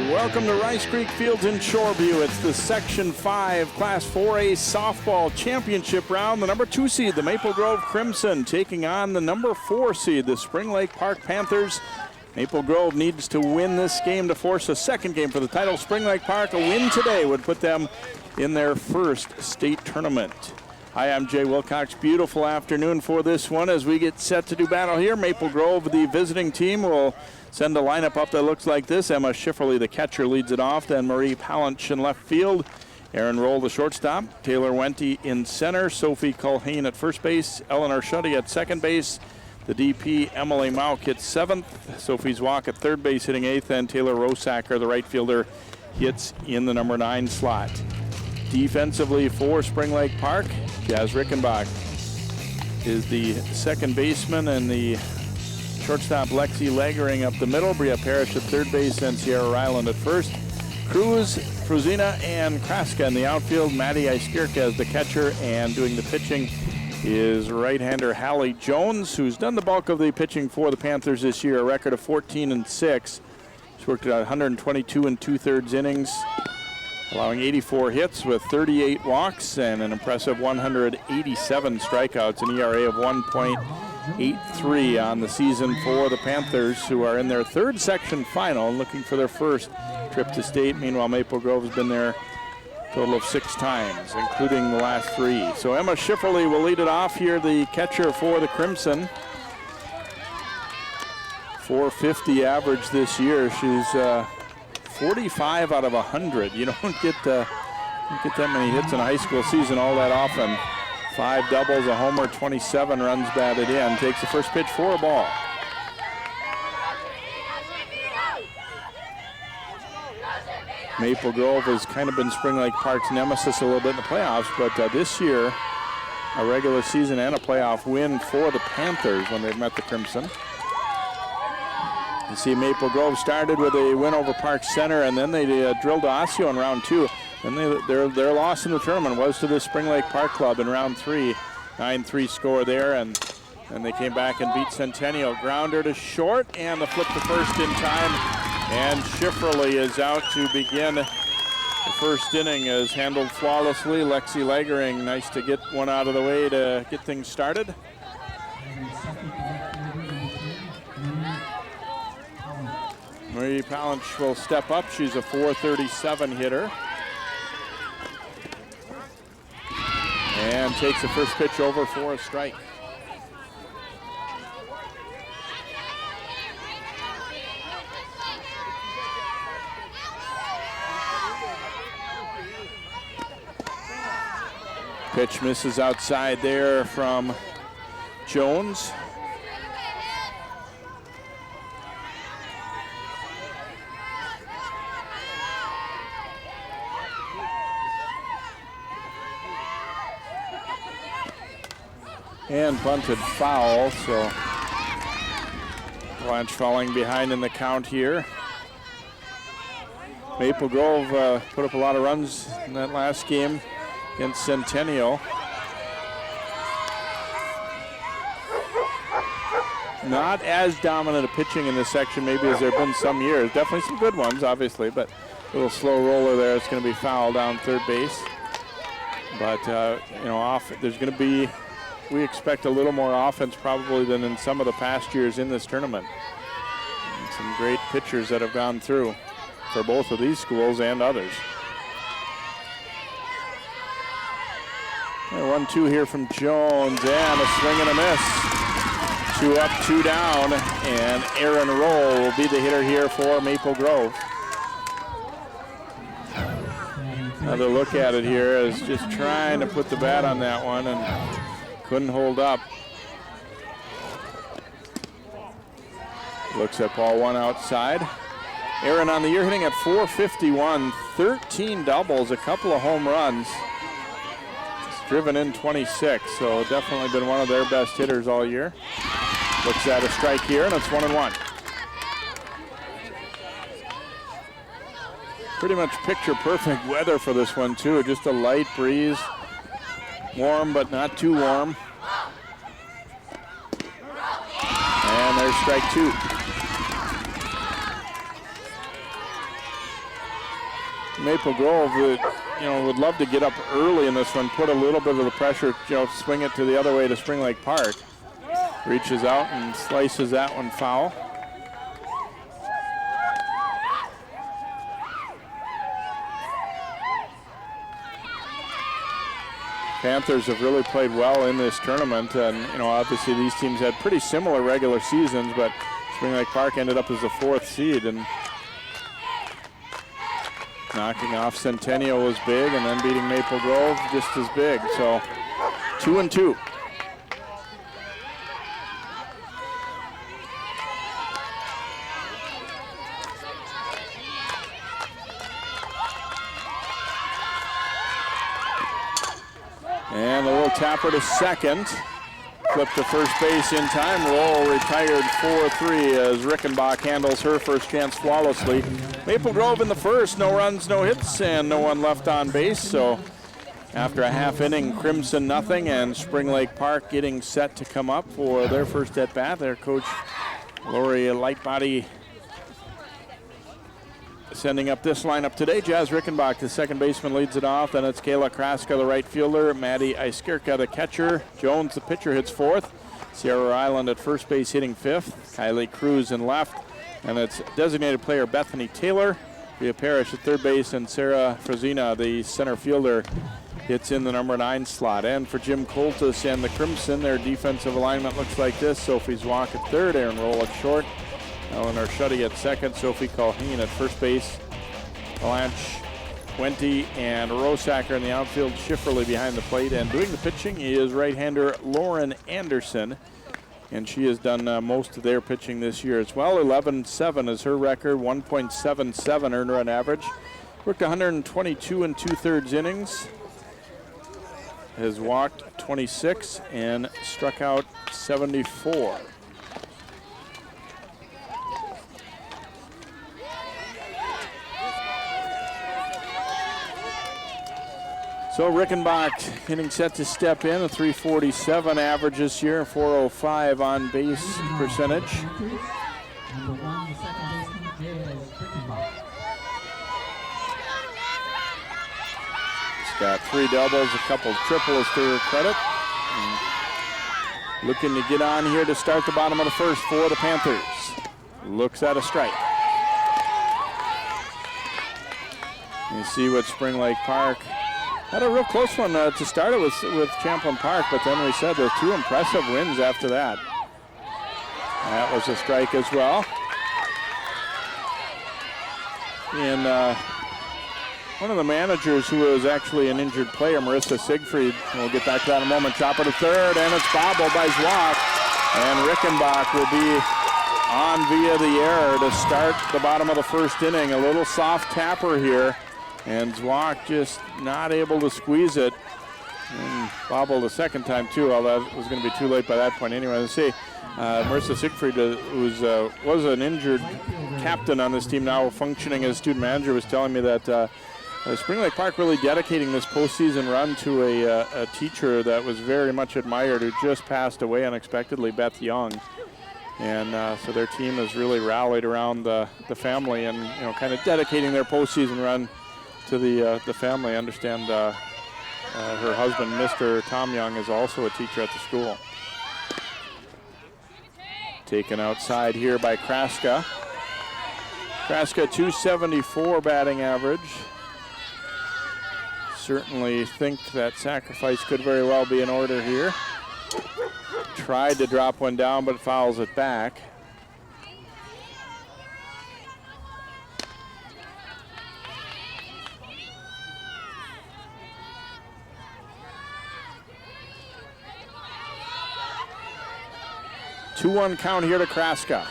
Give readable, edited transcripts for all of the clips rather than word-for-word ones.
Welcome to Rice Creek Fields in Shoreview. It's the Section 5 Class 4A softball championship round. The number 2 seed, the Maple Grove Crimson, taking on the number 4 seed, the Spring Lake Park Panthers. Maple Grove needs to win this game to force a second game for the title. Spring Lake Park, a win today would put them in their first state tournament. Hi, I'm Jay Wilcox. Beautiful afternoon for this one as we get set to do battle here. Maple Grove, the visiting team, will send a lineup up that looks like this. Emma Schifferle, the catcher, leads it off. Then Marie Palanch in left field. Aaron Roll, the shortstop. Taylor Wente in center. Sophie Culhane at first base. Eleanor Schutte at second base. The DP, Emily Mauk, hits seventh. Sophie Zwak at third base, hitting eighth. And Taylor Rosacker, the right fielder, hits in the number 9 slot. Defensively for Spring Lake Park, Jazz Rickenbach is the second baseman, and the shortstop Lexi Lagering up the middle. Bria Parrish at third base, and Sierra Ryland at first. Cruz, Fruzina, and Kraska in the outfield. Maddie Iskirk as the catcher, and doing the pitching is right-hander Hallie Jones, who's done the bulk of the pitching for the Panthers this year, a record of 14-6. She's worked at 122 2/3 innings, allowing 84 hits with 38 walks and an impressive 187 strikeouts, an ERA of 1.83 on the season for the Panthers, who are in their third section final and looking for their first trip to state. Meanwhile, Maple Grove has been there a total of 6 times, including the last 3. So Emma Schifferle will lead it off here, the catcher for the Crimson. 450 average this year. She's 45 out of 100. You don't get that many hits in a high school season all that often. 5 doubles, a homer, 27 runs batted in. Takes the first pitch for a ball. Maple Grove has kind of been Spring Lake Park's nemesis a little bit in the playoffs, but this year, a regular season and a playoff win for the Panthers when they've met the Crimson. You see Maple Grove started with a win over Park Center, and then they drilled Osseo in round 2. And their loss in the tournament was to the Spring Lake Park Club in round 3. 9-3 score there, and they came back and beat Centennial. Grounder to short, and the flip to first in time. And Schifferle is out to begin the first inning, is handled flawlessly. Lexi Lagering, nice to get one out of the way to get things started. Marie Palanch will step up. She's a .437 hitter. And takes the first pitch over for a strike. Pitch misses outside there from Jones. And bunted foul, so Blanche falling behind in the count here. Maple Grove put up a lot of runs in that last game against Centennial. Not as dominant a pitching in this section maybe as there have been some years. Definitely some good ones, obviously, but a little slow roller there. It's going to be foul down third base. But, there's going to be, we expect a little more offense probably than in some of the past years in this tournament. And some great pitchers that have gone through for both of these schools and others. 1-2 here from Jones, and a swing and a miss. 2 up, 2 down, and Aaron Roll will be the hitter here for Maple Grove. Another look at it here is just trying to put the bat on that one and couldn't hold up. Looks at ball 1 outside. Aaron on the year hitting at .451, 13 doubles, a couple of home runs. He's driven in 26, so definitely been one of their best hitters all year. Looks at a strike here, and it's 1-1. Pretty much picture-perfect weather for this one, too. Just a light breeze. Warm, but not too warm. And there's strike 2. Maple Grove, would love to get up early in this one, put a little bit of the pressure, swing it to the other way to Spring Lake Park. Reaches out and slices that one foul. Panthers have really played well in this tournament, and obviously these teams had pretty similar regular seasons, but Spring Lake Park ended up as the 4th seed, and knocking off Centennial was big, and then beating Maple Grove just as big. So 2-2. And a little tapper to second. Flip to first base in time. Roll retired 4-3 as Rickenbach handles her first chance flawlessly. Maple Grove in the first, no runs, no hits, and no one left on base. So after a half inning, Crimson nothing, and Spring Lake Park getting set to come up for their first at bat. Their coach, Lori Lightbody, sending up this lineup today. Jazz Rickenbach, the second baseman, leads it off. Then it's Kayla Kraska, the right fielder. Maddie Iskirka, the catcher. Jones, the pitcher, hits 4th. Sierra Island at first base, hitting 5th. Kylie Cruz in left. And it's designated player Bethany Taylor. Rhea Parrish at third base. And Sarah Frozina, the center fielder, hits in the number 9 slot. And for Jim Coltis and the Crimson, their defensive alignment looks like this. Sophie Zwak at third. Aaron Roll at short. Eleanor Shuddy at second, Sophie Colheen at first base, Blanche, Wente, and Rosacker in the outfield, Schifferly behind the plate, and doing the pitching is right-hander Lauren Anderson, and she has done most of their pitching this year as well. 11-7 is her record, 1.77 earned run average. Worked 122 and 2/3 innings, has walked 26 and struck out 74. So Rickenbach getting set to step in, a 347 average this year, 405 on base percentage. He's got 3 doubles, a couple of triples to her credit. And looking to get on here to start the bottom of the first for the Panthers. Looks at a strike. You see what Spring Lake Park had a real close one to start it with Champlain Park, but then we said there's 2 impressive wins after that. That was a strike as well. And one of the managers who was actually an injured player, Marissa Siegfried, we'll get back to that in a moment, chopper to third, and it's bobbled by Zwak. And Rickenbach will be on via the error to start the bottom of the first inning. A little soft tapper here. And Zwak just not able to squeeze it. And bobbled a second time, too, although it was going to be too late by that point anyway. Let's see. Marissa Siegfried, who was an injured captain on this team, now functioning as student manager, was telling me that Spring Lake Park really dedicating this postseason run to a teacher that was very much admired, who just passed away unexpectedly, Beth Young. And so their team has really rallied around the family and kind of dedicating their postseason run to the family. I understand her husband, Mr. Tom Young, is also a teacher at the school. Taken outside here by Kraska. Kraska, 274 batting average. Certainly think that sacrifice could very well be in order here. Tried to drop one down, but fouls it back. Two-one count here to Kraska.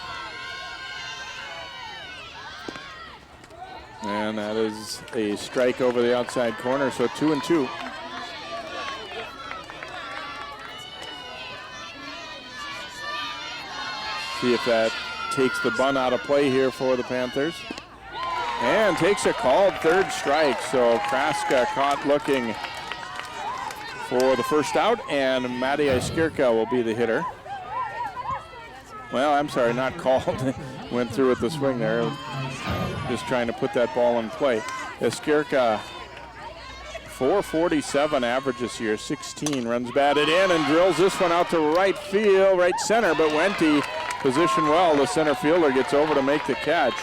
And that is a strike over the outside corner, so 2-2. See if that takes the bunt out of play here for the Panthers. And takes a called third strike. So Kraska caught looking for the first out, and Matty Iskirka will be the hitter. Well, I'm sorry, not called. Went through with the swing there. Just trying to put that ball in play. Iskirka, 447 average this year, 16 runs batted in, and drills this one out to right field, right center, but Wente positioned well. The center fielder gets over to make the catch.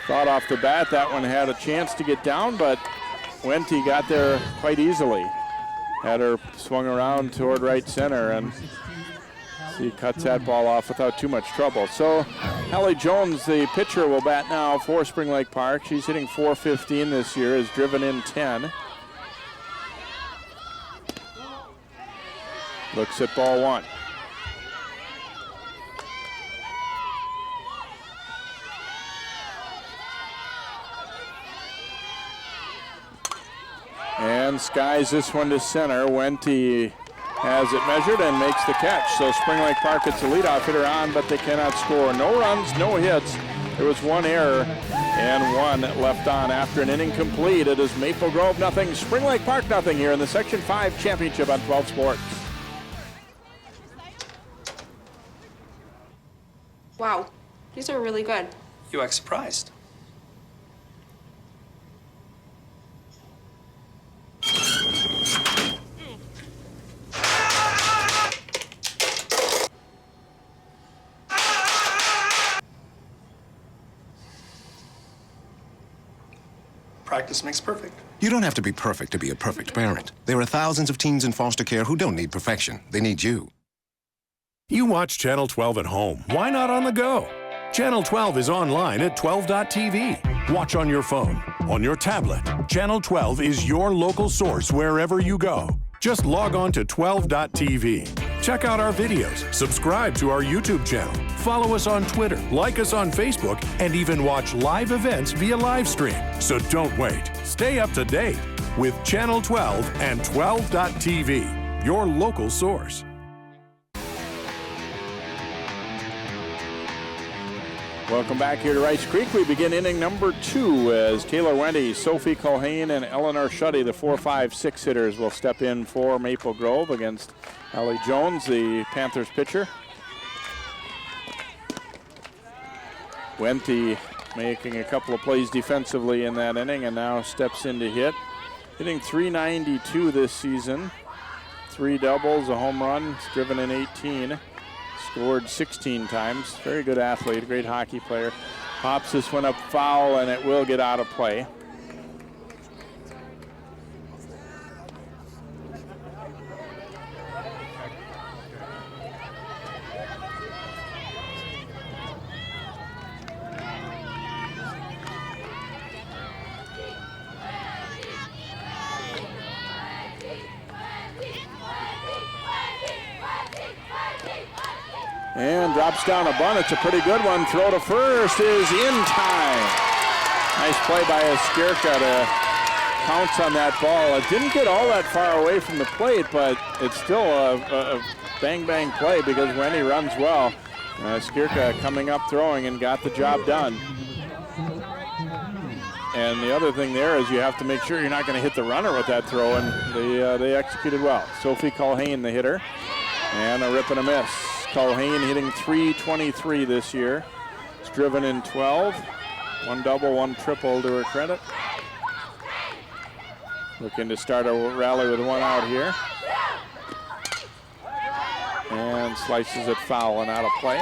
Thought off the bat that one had a chance to get down, but Wente got there quite easily. Had her swung around toward right center, and he cuts that ball off without too much trouble. So Hallie Jones, the pitcher, will bat now for Spring Lake Park. She's hitting .415 this year, has driven in 10. Looks at ball one. And skies this one to center. Wente has it measured and makes the catch. So Spring Lake Park gets a leadoff hitter on, but they cannot score. No runs, no hits. There was one error and one left on after an inning complete. It is Maple Grove nothing, Spring Lake Park nothing here in the Section 5 championship on 12 Sports. Wow, these are really good. You act surprised. Practice makes perfect. You don't have to be perfect to be a perfect parent. There are thousands of teens in foster care who don't need perfection. They need you. You watch Channel 12 at home. Why not on the go? Channel 12 is online at 12.tv. Watch on your phone, on your tablet. Channel 12 is your local source wherever you go. Just log on to 12.tv. Check out our videos, subscribe to our YouTube channel, follow us on Twitter, like us on Facebook, and even watch live events via live stream. So don't wait. Stay up to date with Channel 12 and 12.tv, your local source. Welcome back here to Rice Creek. We begin inning number 2 as Taylor Wente, Sophie Culhane, and Eleanor Shuddy, the 4, 5, 6 hitters, will step in for Maple Grove against Hallie Jones, the Panthers pitcher. Wente making a couple of plays defensively in that inning and now steps in to hit. Hitting .392 this season. 3 doubles, a home run. He's driven in 18. Scored 16 times. Very good athlete, a great hockey player. Pops this one up foul, and it will get out of play. And drops down a bunt. It's a pretty good one. Throw to first is in time. Nice play by Iskirka to pounce on that ball. It didn't get all that far away from the plate, but it's still a bang-bang play because Wente runs well. Iskirka coming up throwing and got the job done. And the other thing there is you have to make sure you're not going to hit the runner with that throw, and they executed well. Sophie Culhane, the hitter, and a rip and a miss. Culhane hitting .323 this year. It's driven in 12. 1 double, 1 triple to her credit. Looking to start a rally with 1 out here. And slices it foul and out of play.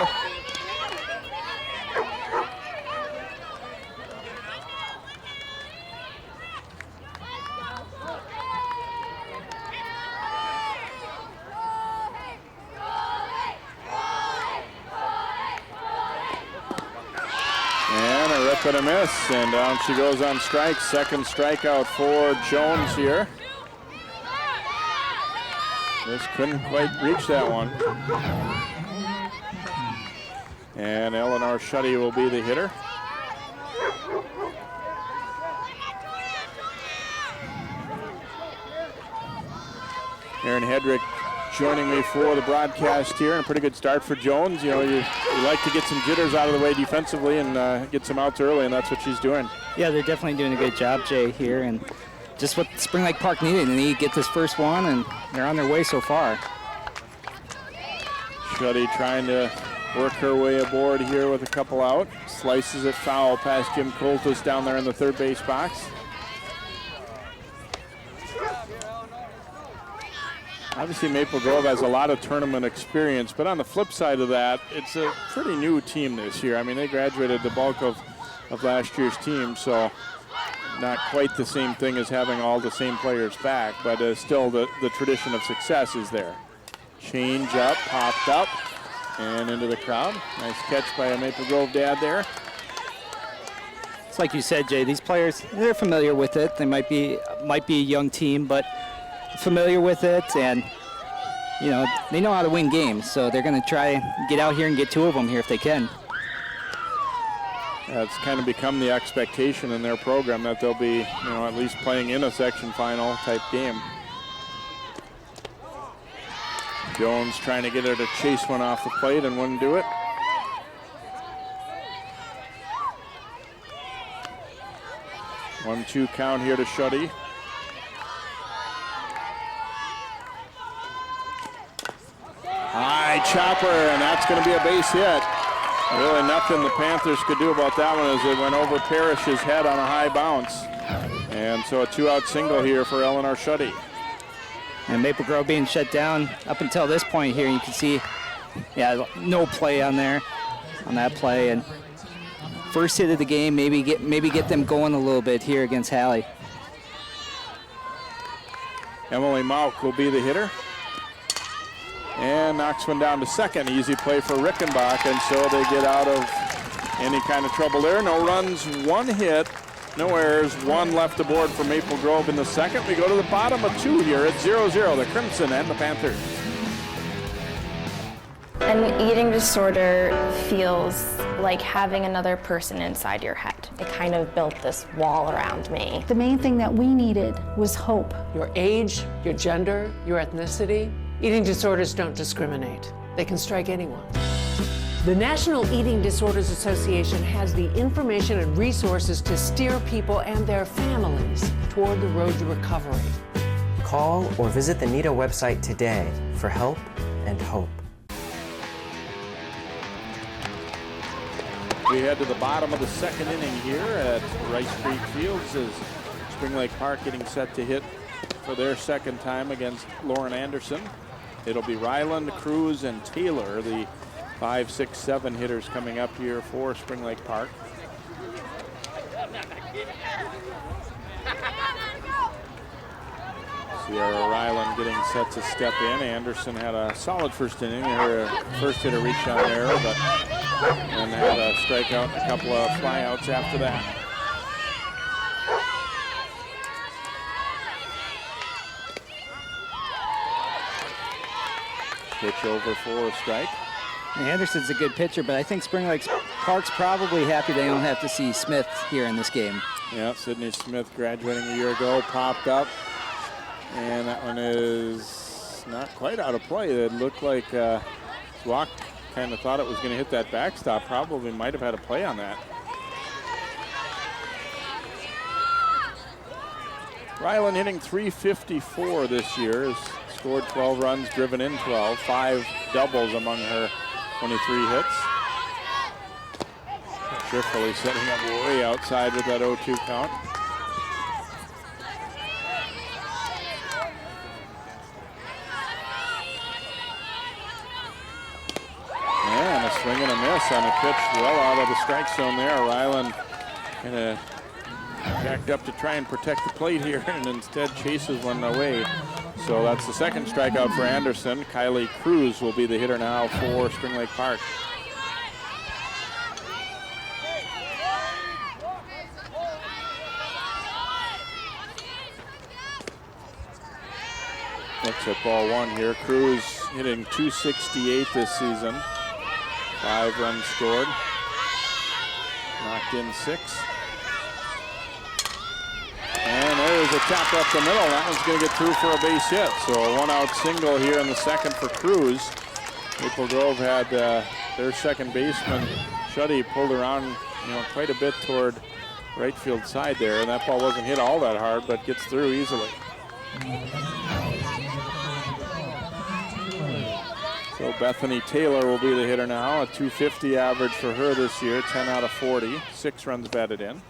And a miss, and down she goes on strikes. Second strikeout for Jones here. Just couldn't quite reach that one. And Eleanor Shuddy will be the hitter. Aaron Hedrick joining me for the broadcast here, and a pretty good start for Jones. You know, you like to get some jitters out of the way defensively and get some outs early, and that's what she's doing. Yeah, they're definitely doing a good job, Jay, here, and just what Spring Lake Park needed. And they get this first one, and they're on their way so far. Shuddy trying to work her way aboard here with a couple out. Slices it foul past Jim Coltis down there in the third base box. Obviously, Maple Grove has a lot of tournament experience, but on the flip side of that, it's a pretty new team this year. I mean, they graduated the bulk of last year's team, so not quite the same thing as having all the same players back, but still the tradition of success is there. Change up, popped up, and into the crowd. Nice catch by a Maple Grove dad there. It's like you said, Jay, these players, they're familiar with it. They might be a young team, but familiar with it, and you know, they know how to win games, so they're going to try and get out here and get two of them here if they can. It's kind of become the expectation in their program that they'll be, you know, at least playing in a section final type game. Jones trying to get her to chase one off the plate and wouldn't do it. One-two count here to Shuddy. High chopper, and that's going to be a base hit. Really nothing the Panthers could do about that one as it went over Parrish's head on a high bounce. And so a two-out single here for Eleanor Shuddy. And Maple Grove being shut down up until this point here. You can see, yeah, no play on there, on that play. And first hit of the game, maybe get them going a little bit here against Halley. Emily Mauk will be the hitter. And knocks one down to second. Easy play for Rickenbach, and so they get out of any kind of trouble there. No runs, one hit, no errors, one left aboard for Maple Grove in the second. We go to the bottom of two here at 0-0, the Crimson and the Panthers. An eating disorder feels like having another person inside your head. It kind of built this wall around me. The main thing that we needed was hope. Your age, your gender, your ethnicity. Eating disorders don't discriminate. They can strike anyone. The National Eating Disorders Association has the information and resources to steer people and their families toward the road to recovery. Call or visit the NEDA website today for help and hope. We head to the bottom of the second inning here at Rice Creek Fields as Spring Lake Park getting set to hit for their second time against Lauren Anderson. It'll be Ryland, Cruz, and Taylor, the 5, 6, 7 hitters coming up here for Spring Lake Park. Sierra Ryland getting set to step in. Anderson had a solid first inning. Her first hitter reached on there, but then had a strikeout and a couple of flyouts after that. Pitch over for a strike. Anderson's a good pitcher, but I think Spring Lake Park's probably happy they don't have to see Smith here in this game. Yeah, Sydney Smith graduating a year ago, popped up, and that one is not quite out of play. It looked like Zwock kind of thought it was going to hit that backstop. Probably might have had a play on that. Ryland hitting .354 this year. Has scored 12 runs, driven in 12, 5 doubles among her 23 hits. Trifoli setting up way outside with that 0-2 count. And a swing and a miss on a pitch well out of the strike zone there. Ryland kind of backed up to try and protect the plate here and instead chases one away. So that's the second strikeout for Anderson. Kylie Cruz will be the hitter now for Spring Lake Park. Looks at ball one here. Cruz hitting .268 this season. 5 runs scored. Knocked in 6. And there's a tap up the middle. That one's going to get through for a base hit. So a one-out single here in the second for Cruz. Maple Grove had their second baseman, Shuddy, pulled around quite a bit toward right field side there, and that ball wasn't hit all that hard, but gets through easily. So Bethany Taylor will be the hitter now. A .250 average for her this year, 10 out of 40, 6 runs batted in.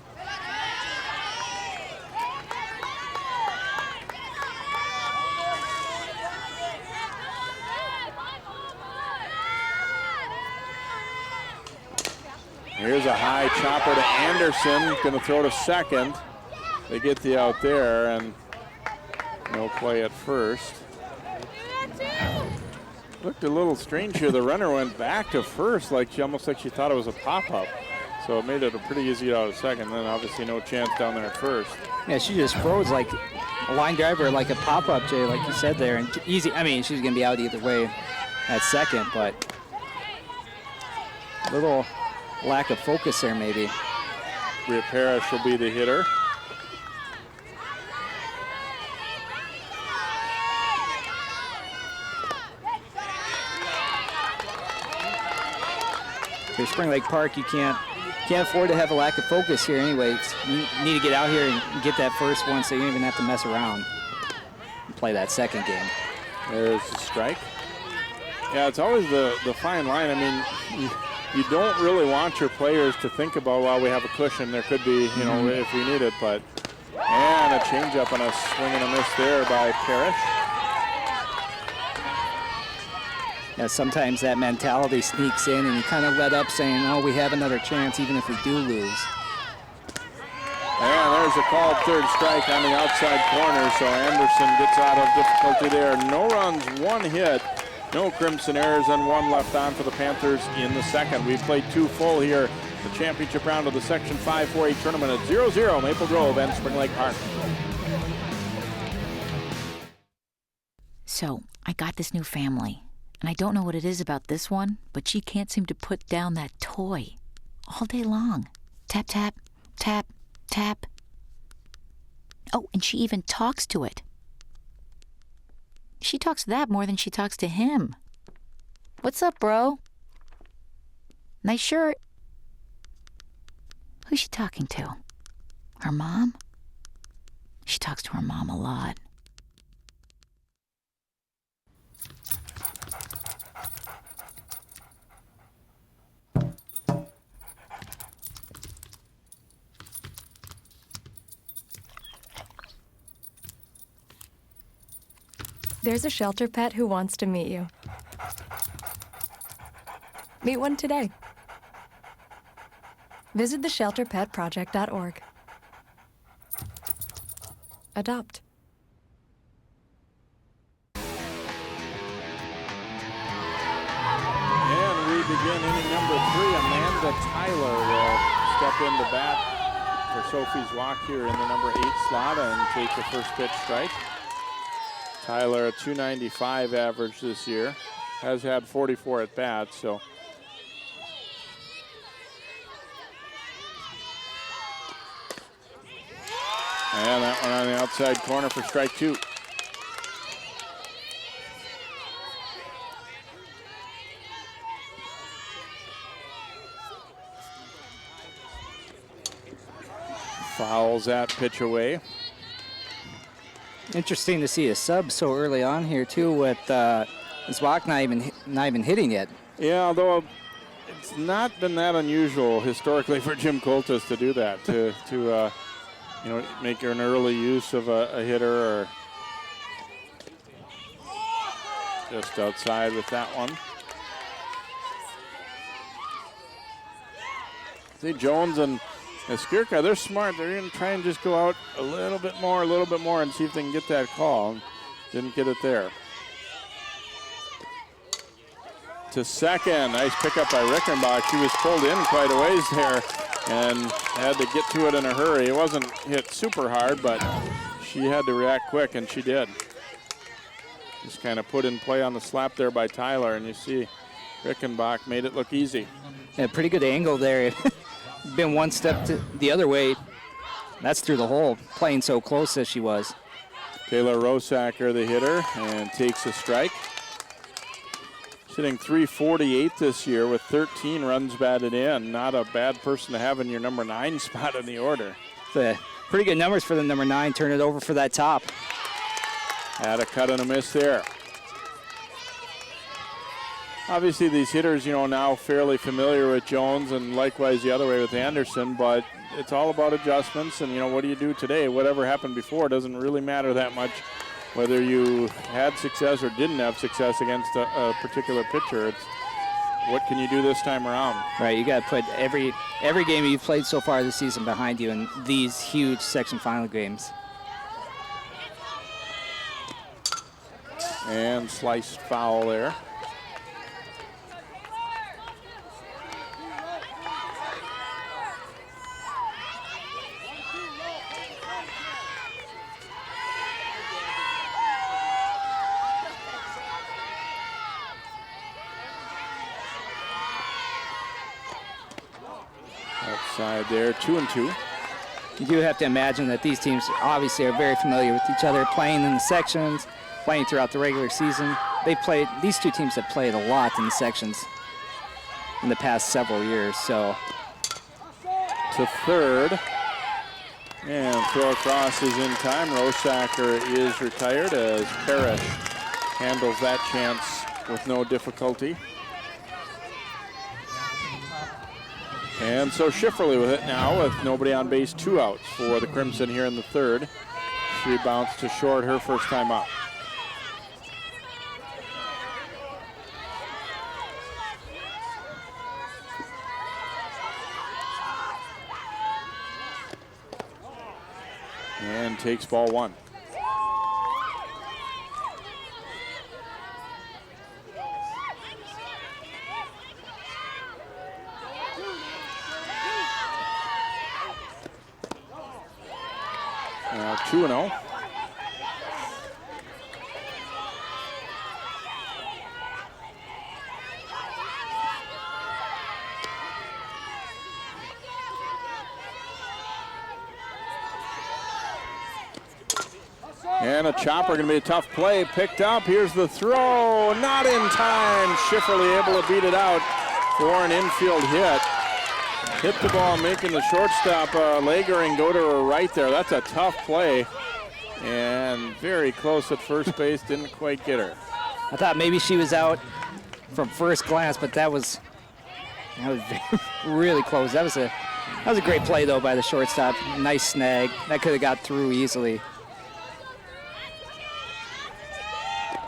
Here's a high chopper to Anderson, going to throw to second. They get the out there, and no play at first. Looked a little strange here. The runner went back to first, almost like she thought it was a pop-up. So it made it a pretty easy out of second. Then obviously no chance down there at first. Yeah, she just froze like a line driver, like a pop-up, Jay, like you said there. And easy. I mean, she's going to be out either way at second, but a little lack of focus there, maybe. Bria Parrish will be the hitter. For Spring Lake Park, you can't afford to have a lack of focus here anyway. You need to get out here and get that first one so you don't even have to mess around and play that second game. There's the strike. Yeah, it's always the fine line. I mean, you don't really want your players to think about, well, we have a cushion. There could be, if we need it, but. And a changeup and a swing and a miss there by Parrish. Yeah, sometimes that mentality sneaks in and you kind of let up saying, oh, we have another chance even if we do lose. And there's a called third strike on the outside corner, so Anderson gets out of difficulty there. No runs, 1 hit. No Crimson errors, and 1 left on for the Panthers in the second. We've played 2 full here. The championship round of the Section 5 4A tournament at 0-0, Maple Grove and Spring Lake Park. So, I got this new family, and I don't know what it is about this one, but she can't seem to put down that toy all day long. Tap, tap, tap, tap. Oh, and she even talks to it. She talks to that more than she talks to him. What's up, bro? Nice shirt. Who's she talking to? Her mom? She talks to her mom a lot. There's a shelter pet who wants to meet you. Meet one today. Visit theshelterpetproject.org. Adopt. And we begin inning number 3. Amanda Tyler will step into bat for Sophie's Walk here in the number 8 slot and take the first pitch strike. Tyler, a .295 average this year, has had 44 at bats, so. And that one on the outside corner for strike 2. Fouls that pitch away. Interesting to see a sub so early on here too, with Zwak not even hitting yet. Yeah, although it's not been that unusual historically for Jim Coltis to do that, to make an early use of a hitter, or just outside with that one. See, Jones and Skirka, they're smart. They're going to try and just go out a little bit more, and see if they can get that call. Didn't get it there. To second. Nice pickup by Rickenbach. She was pulled in quite a ways there and had to get to it in a hurry. It wasn't hit super hard, but she had to react quick, and she did. Just kind of put in play on the slap there by Tyler, and you see Rickenbach made it look easy. Yeah, pretty good angle there. Been one step to the other way, That's through the hole, playing so close as she was. Taylor Rosacker, the hitter, and takes a strike. Sitting .348 this year with 13 runs batted in. Not a bad person to have in your number 9 spot in the order. Pretty good numbers for the number 9. Turn it over for that top. Had a cut and a miss there. Obviously, these hitters, now fairly familiar with Jones, and likewise the other way with Anderson, but it's all about adjustments, and, what do you do today? Whatever happened before doesn't really matter that much, whether you had success or didn't have success against a particular pitcher. It's what can you do this time around? Right, you got to put every game you've played so far this season behind you in these huge section final games. And sliced foul there. Outside there, 2-2. You do have to imagine that these teams obviously are very familiar with each other, playing in the sections, playing throughout the regular season. These two teams have played a lot in the sections in the past several years, so. To third, and throw across is in time. Rosacker is retired as Parrish handles that chance with no difficulty. And so Schifferle with it now with nobody on base, 2 outs for the Crimson here in the third. She bounced to short her first time up. And takes ball 1. Now 2-0. And a chopper, going to be a tough play. Picked up. Here's the throw. Not in time. Schifferle able to beat it out for an infield hit. Hit the ball, making the shortstop Lagering go to her right there. That's a tough play. And very close at first base. Didn't quite get her. I thought maybe she was out from first glance, but that was really close. That was a great play, though, by the shortstop. Nice snag. That could have got through easily.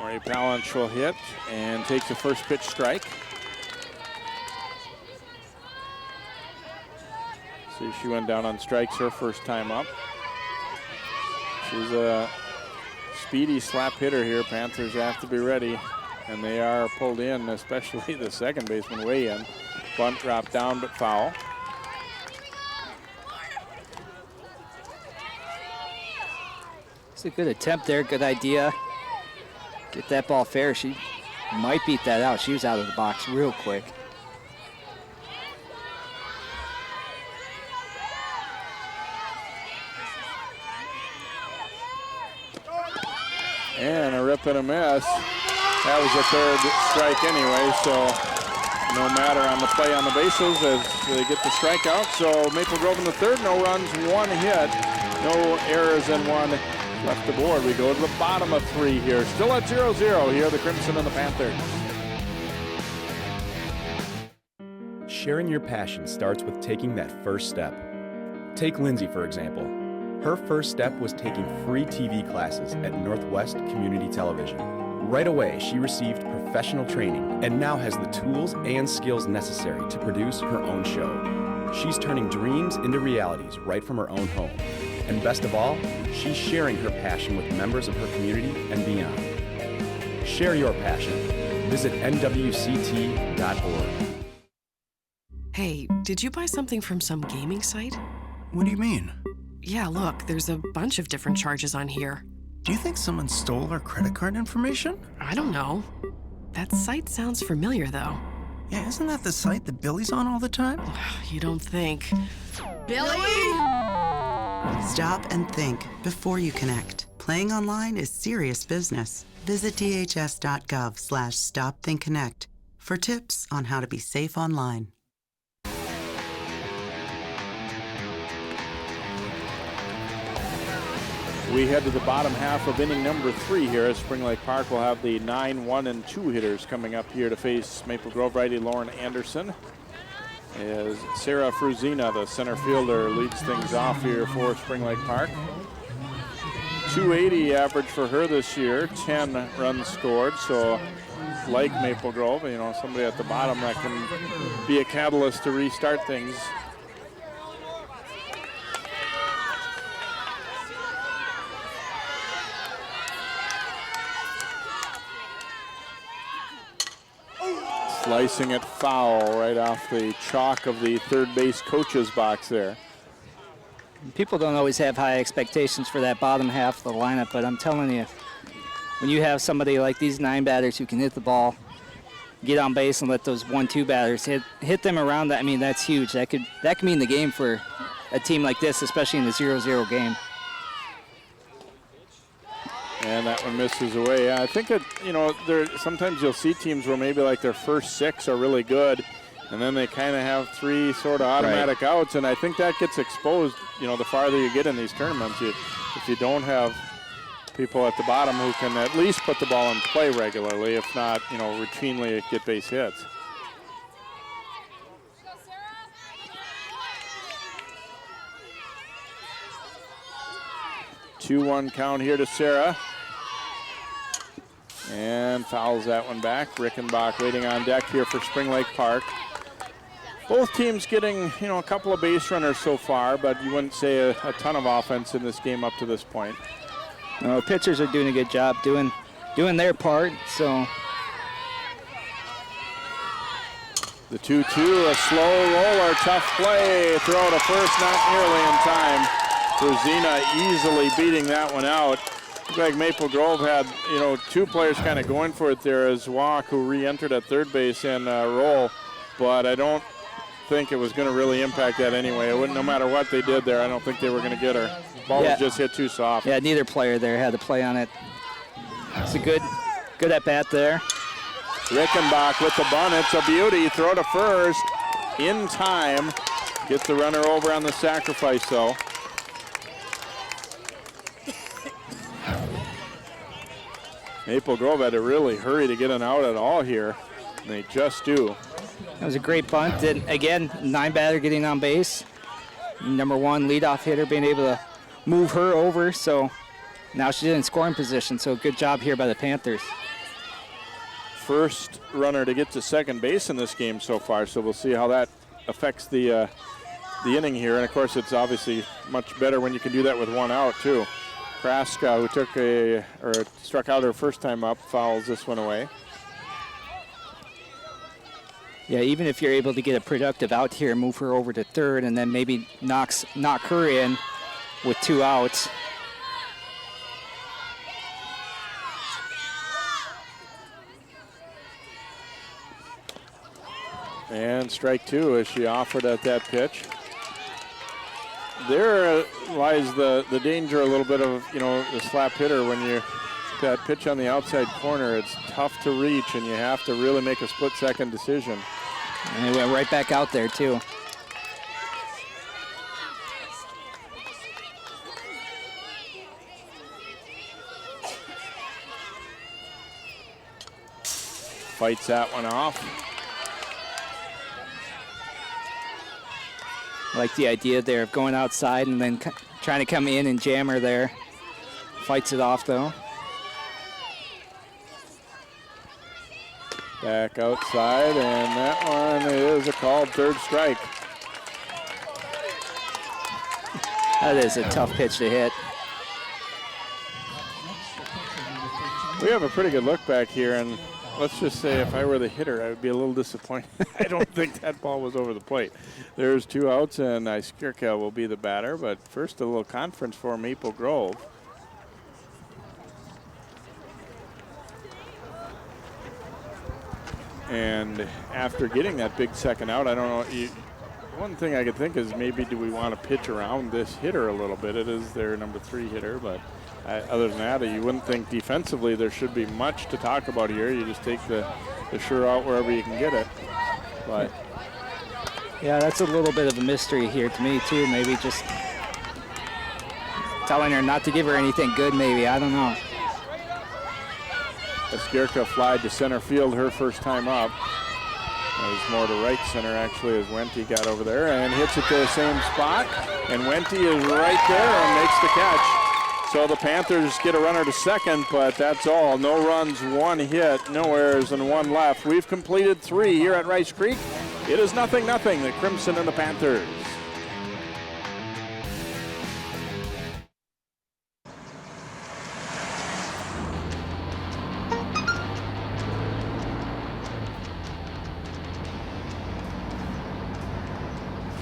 Ray Palanch will hit and takes the first pitch strike. See, she went down on strikes her first time up. She's a speedy slap hitter here. Panthers have to be ready, and they are pulled in, especially the second baseman way in. Bunt dropped down, but foul. It's a good attempt there, good idea. Get that ball fair. She might beat that out. She was out of the box real quick. And a rip and a miss. That was the third strike anyway, so no matter on the play on the bases as they get the strikeout. So Maple Grove in the third, no runs, 1 hit, no errors, and 1 left the board. We go to the bottom of 3 here. Still at 0-0 here, the Crimson and the Panthers. Sharing your passion starts with taking that first step. Take Lindsay, for example. Her first step was taking free TV classes at Northwest Community Television. Right away, she received professional training and now has the tools and skills necessary to produce her own show. She's turning dreams into realities right from her own home. And best of all, she's sharing her passion with members of her community and beyond. Share your passion. Visit nwct.org. Hey, did you buy something from some gaming site? What do you mean? Yeah, look, there's a bunch of different charges on here. Do you think someone stole our credit card information? I don't know. That site sounds familiar, though. Yeah, isn't that the site that Billy's on all the time? You don't think. Billy? Stop and think before you connect. Playing online is serious business. Visit dhs.gov/stopthinkconnect for tips on how to be safe online. We head to the bottom half of inning number 3 here as Spring Lake Park will have the 9, 1, and 2 hitters coming up here to face Maple Grove righty Lauren Anderson. As Sarah Fruzina, the center fielder, leads things off here for Spring Lake Park. 280 average for her this year, 10 runs scored, so like Maple Grove, you know, somebody at the bottom that can be a catalyst to restart things. Slicing it foul right off the chalk of the third base coach's box there. People don't always have high expectations for that bottom half of the lineup, but I'm telling you, when you have somebody like these 9 batters who can hit the ball, get on base, and let those 1-2 batters hit them around that, I mean, that's huge. That could mean the game for a team like this, especially in the 0-0 game. And that one misses away. Yeah, I think sometimes you'll see teams where maybe like their first 6 are really good, and then they kind of have 3 sort of automatic outs, and I think that gets exposed, you know, the farther you get in these tournaments. If you don't have people at the bottom who can at least put the ball in play regularly, if not, you know, routinely get base hits. Two-one count here to Sarah. And fouls that one back. Rickenbach waiting on deck here for Spring Lake Park. Both teams getting, you know, a couple of base runners so far, but you wouldn't say a ton of offense in this game up to this point. No, pitchers are doing a good job doing their part, so. The 2-2, a slow roller, tough play. Throw to first, not nearly in time. Fruzina easily beating that one out. Looked like Maple Grove had, you know, 2 players kind of going for it there as Walk, who re-entered at third base, and Roll, but I don't think it was going to really impact that anyway. It wouldn't, no matter what they did there, I don't think they were going to get her. Ball was just hit too soft. Yeah, neither player there had to play on it. It's a good at bat there. Rickenbach with the bunt. It's a beauty. Throw to first in time. Gets the runner over on the sacrifice, though. Maple Grove had to really hurry to get an out at all here, and they just do. That was a great bunt. And again, 9 batter getting on base. Number 1 leadoff hitter being able to move her over, so now she's in scoring position, so good job here by the Panthers. First runner to get to second base in this game so far, so we'll see how that affects the inning here. And of course, it's obviously much better when you can do that with 1 out too. Kraska, who struck out her first time up, fouls this one away. Yeah, even if you're able to get a productive out here, move her over to third, and then maybe knock her in with 2 outs. And strike 2 as she offered at that pitch. There lies the danger a little bit of, you know, the slap hitter when that pitch on the outside corner. It's tough to reach, and you have to really make a split-second decision. And he went right back out there, too. Fights that one off. I like the idea there of going outside and then trying to come in and jam her there. Fights it off, though. Back outside, and that one is a called third strike. That is a tough pitch to hit. We have a pretty good look back here, and let's just say if I were the hitter, I would be a little disappointed. I don't think that ball was over the plate. There's 2 outs, and Iskirka will be the batter, but first a little conference for Maple Grove. And after getting that big second out, I don't know, One thing I could think is maybe do we want to pitch around this hitter a little bit? It is their number 3 hitter, but other than that, you wouldn't think defensively there should be much to talk about here. You just take the sure out wherever you can get it. But yeah, that's a little bit of a mystery here to me too. Maybe just telling her not to give her anything good, maybe. I don't know. Eskirka flied to center field her first time up. It was more to right center, actually, as Wente got over there and hits it to the same spot. And Wente is right there and makes the catch. So the Panthers get a runner to second, but that's all. No runs, 1 hit, no errors, and 1 left. We've completed 3 here at Rice Creek. It is 0-0, the Crimson and the Panthers.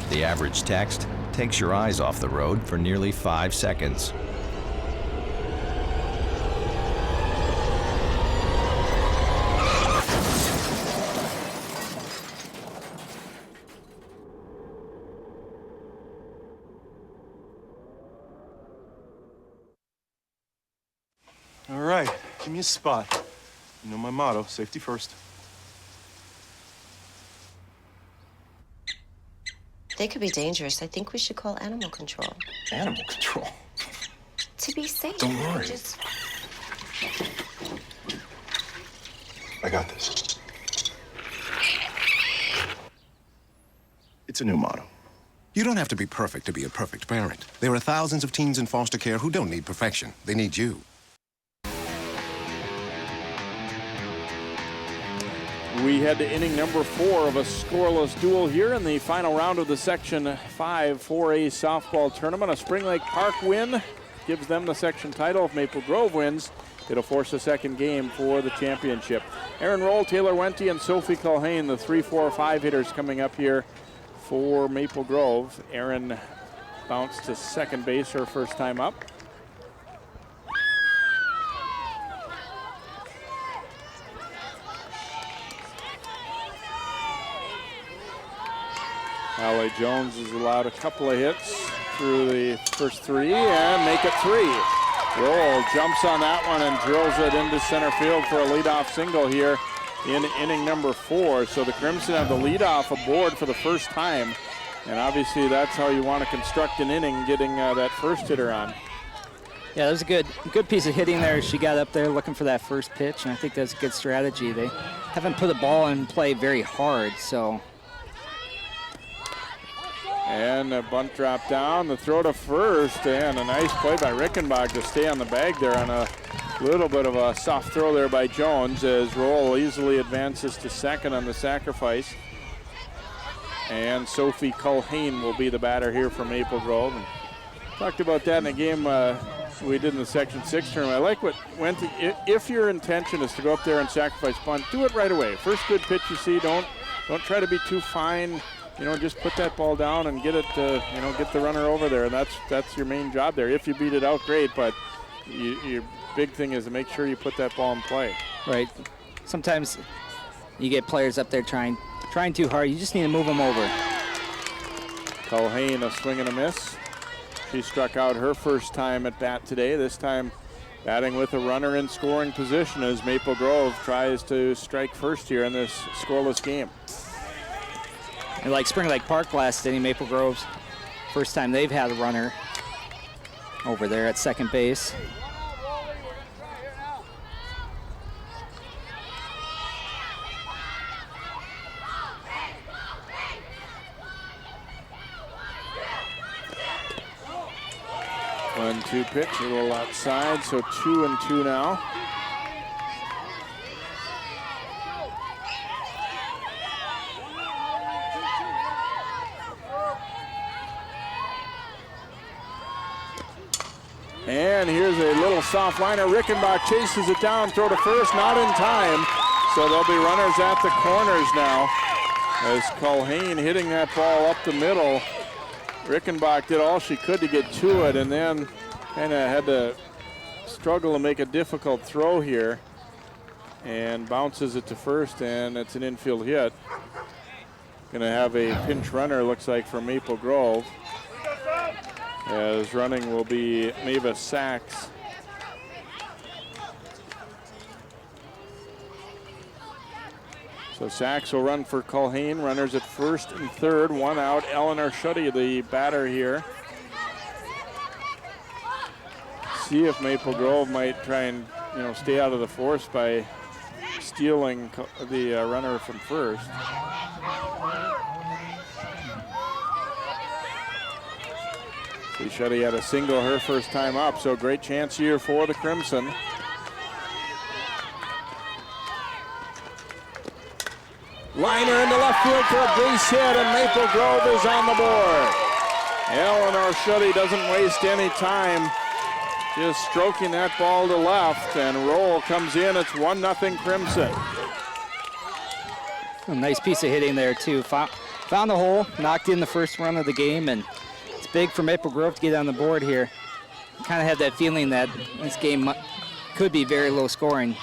The average text takes your eyes off the road for nearly 5 seconds. All right, give me a spot. You know my motto, safety first. They could be dangerous. I think we should call animal control. Animal control? To be safe. Don't worry. Just... I got this. It's a new motto. You don't have to be perfect to be a perfect parent. There are thousands of teens in foster care who don't need perfection. They need you. We head to inning number 4 of a scoreless duel here in the final round of the Section 5 4A softball tournament. A Spring Lake Park win gives them the section title. If Maple Grove wins, it'll force a second game for the championship. Aaron Roll, Taylor Wente, and Sophie Culhane, the 3, 4, 5 hitters coming up here for Maple Grove. Aaron bounced to second base her first time up. Allie Jones has allowed a couple of hits through the first 3 and make it 3. Roll jumps on that one and drills it into center field for a leadoff single here in inning number 4. So the Crimson have the leadoff aboard for the first time, and obviously that's how you want to construct an inning, getting that first hitter on. Yeah, that was a good piece of hitting there. She got up there looking for that first pitch, and I think that's a good strategy. They haven't put the ball in play very hard, so. And a bunt drop down, the throw to first, and a nice play by Rickenbach to stay on the bag there on a little bit of a soft throw there by Jones, as Roll easily advances to second on the sacrifice. And Sophie Culhane will be the batter here for Maple Grove. And talked about that in a game we did in the Section 6 tournament. I like what Wente, if your intention is to go up there and sacrifice bunt, do it right away. First good pitch you see, don't try to be too fine. You know, just put that ball down and get it, get the runner over there. And that's your main job there. If you beat it out, great, but your big thing is to make sure you put that ball in play. Right. Sometimes you get players up there trying too hard. You just need to move them over. Culhane, a swing and a miss. She struck out her first time at bat today. This time batting with a runner in scoring position as Maple Grove tries to strike first here in this scoreless game. And like Spring Lake Park last inning, Maple Grove's first time they've had a runner over there at second base. One-two pitch, a little outside, so 2-2 now. And here's a little soft liner. Rickenbach chases it down, throw to first, not in time. So there'll be runners at the corners now as Culhane hitting that ball up the middle. Rickenbach did all she could to get to it and then kind of had to struggle to make a difficult throw here and bounces it to first, and it's an infield hit. Going to have a pinch runner, looks like, for Maple Grove. As running will be Mavis Sachs. So Sachs will run for Culhane. Runners at first and third. One out. Eleanor Shuddy, the batter here. See if Maple Grove might try and stay out of the force by stealing the runner from first. See, Shuddy had a single her first time up, so great chance here for the Crimson. Liner into left field for a base hit, and Maple Grove is on the board. Eleanor Shuddy doesn't waste any time, just stroking that ball to left, and roll comes in. It's 1-0 Crimson. A nice piece of hitting there, too. Found the hole, knocked in the first run of the game, and it's big for Maple Grove to get on the board here. Kind of had that feeling that this game could be very low scoring.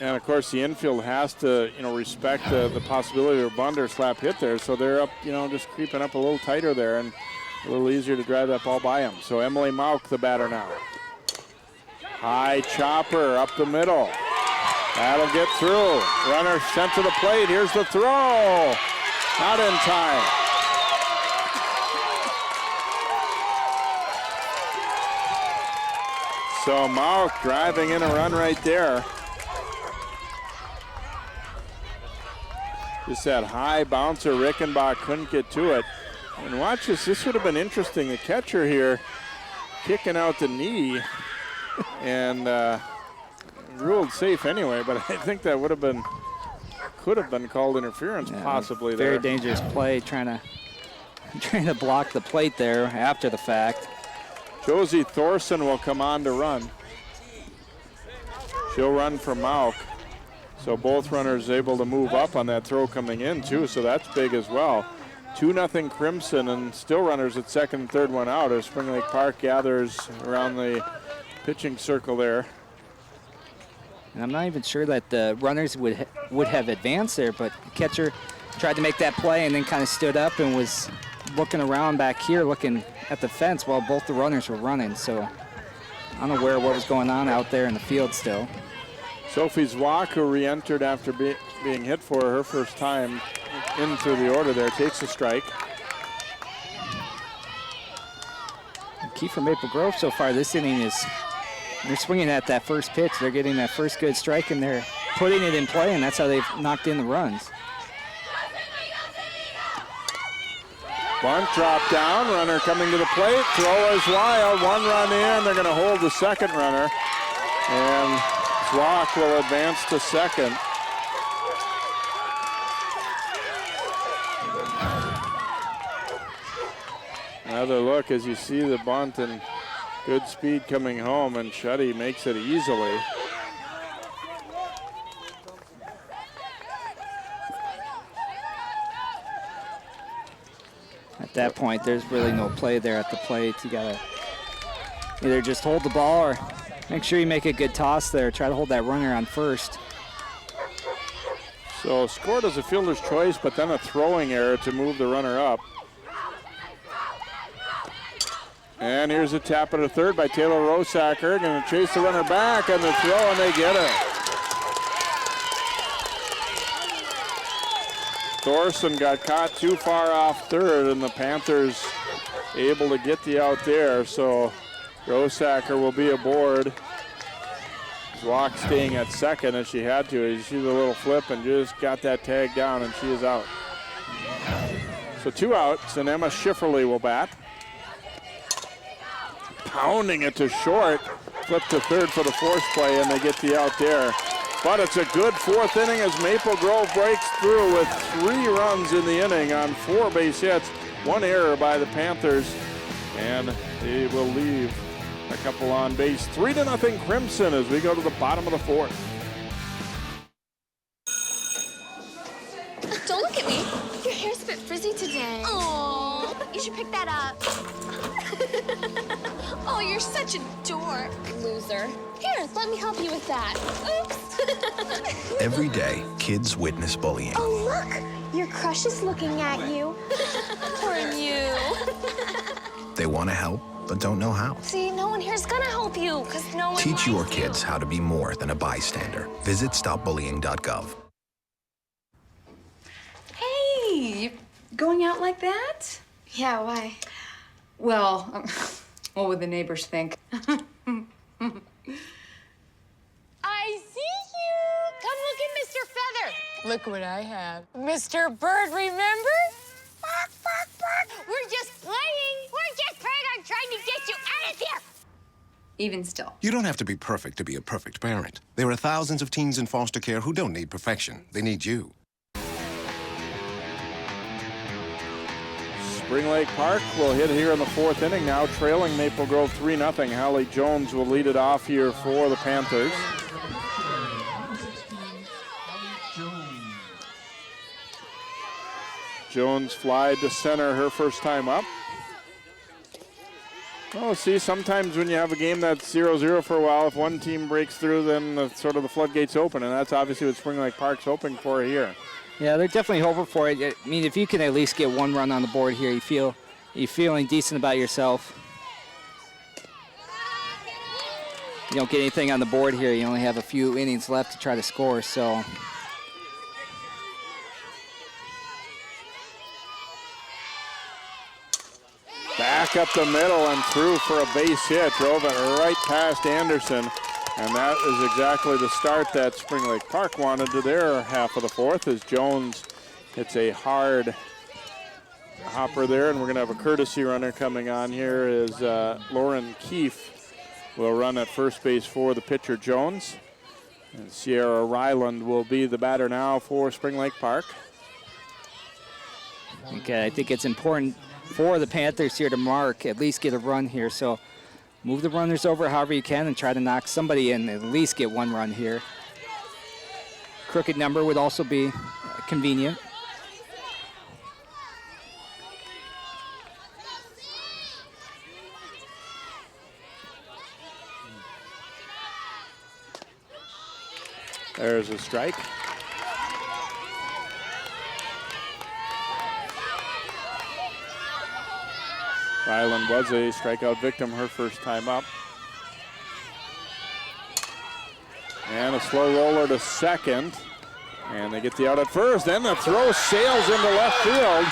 And of course, the infield has to, respect the possibility of a bunt or slap hit there. So they're up, just creeping up a little tighter there and a little easier to drive that ball by them. So Emily Mauk, the batter now. High chopper up the middle. That'll get through. Runner sent to the plate. Here's the throw. Not in time. So Mauk driving in a run right there. Just that high bouncer, Rickenbach couldn't get to it. And watch this, this would have been interesting. The catcher here kicking out the knee and ruled safe anyway, but I think that could have been called interference possibly there. Very dangerous play, trying to block the plate there after the fact. Josie Thorson will come on to run. She'll run for Mauk. So both runners able to move up on that throw coming in too, so that's big as well. 2-0 Crimson, and still runners at second and third, one out as Spring Lake Park gathers around the pitching circle there. And I'm not even sure that the runners would have advanced there, but the catcher tried to make that play and then kind of stood up and was looking around back here, looking at the fence while both the runners were running. So unaware of what was going on out there in the field still. Sophie Zwock, who re-entered after being hit for her first time into the order there, takes a strike. The key for Maple Grove so far this inning is they're swinging at that first pitch. They're getting that first good strike, and they're putting it in play, and that's how they've knocked in the runs. Bunt drop down, runner coming to the plate, throw is wild, one run in, they're gonna hold the second runner, and Zwock will advance to second. Another look as you see the bunt and good speed coming home, and Shuddy makes it easily. At that point, there's really no play there at the plate. You gotta either just hold the ball or make sure you make a good toss there. Try to hold that runner on first. So scored as a fielder's choice, but then a throwing error to move the runner up. And here's a tap at a third by Taylor Rosacker. Going to chase the runner back on the throw, and they get it. Thorson got caught too far off third, and the Panthers able to get the out there. So Rosacker will be aboard. Zwock staying at second as she had to. You see the little flip and just got that tag down, and she is out. So 2 outs, and Emma Schifferle will bat. Pounding it to short, flip to third for the force play, and they get the out there. But it's a good fourth inning as Maple Grove breaks through with 3 runs in the inning on 4 base hits, 1 error by the Panthers, and they will leave a couple on base. 3-0 Crimson as we go to the bottom of the 4th. Don't look at me. Your hair's a bit frizzy today. Oh, you should pick that up. Oh, you're such a dork, loser. Here, let me help you with that. Oops. Every day, kids witness bullying. Oh, look. Your crush is looking at you. Poor you. They want to help, but don't know how. See, no one here's gonna help you, because no one Teach your likes you. kids how to be more than a bystander. Visit stopbullying.gov. Hey, you going out like that? Yeah, why? Well, what would the neighbors think? I see you! Come look at Mr. Feather. Look what I have. Mr. Bird, remember? Bark, bark, bark. We're just playing. We're just playing on trying to get you out of here. Even still. You don't have to be perfect to be a perfect parent. There are thousands of teens in foster care who don't need perfection. They need you. Spring Lake Park will hit here in the 4th inning now, trailing Maple Grove 3-0. Hallie Jones will lead it off here for the Panthers. Jones flied to center her first time up. Well, see, sometimes when you have a game that's 0-0 for a while, if one team breaks through, then sort of the floodgates open, and that's obviously what Spring Lake Park's hoping for here. Yeah, they're definitely hoping for it. I mean, if you can at least get one run on the board here, you're feeling decent about yourself. You don't get anything on the board here. You only have a few innings left to try to score, so. Back up the middle and through for a base hit. Drove it right past Anderson. And that is exactly the start that Spring Lake Park wanted to their half of the 4th, as Jones hits a hard hopper there. And we're going to have a courtesy runner coming on here as Lauren Keefe will run at first base for the pitcher Jones. And Sierra Ryland will be the batter now for Spring Lake Park. Okay, I think it's important for the Panthers here to mark, at least get a run here. So move the runners over however you can and try to knock somebody in, at least get one run here. Crooked number would also be convenient. There's a strike. Ryland was a strikeout victim her first time up. And a slow roller to second. And they get the out at first. Then the throw sails into left field.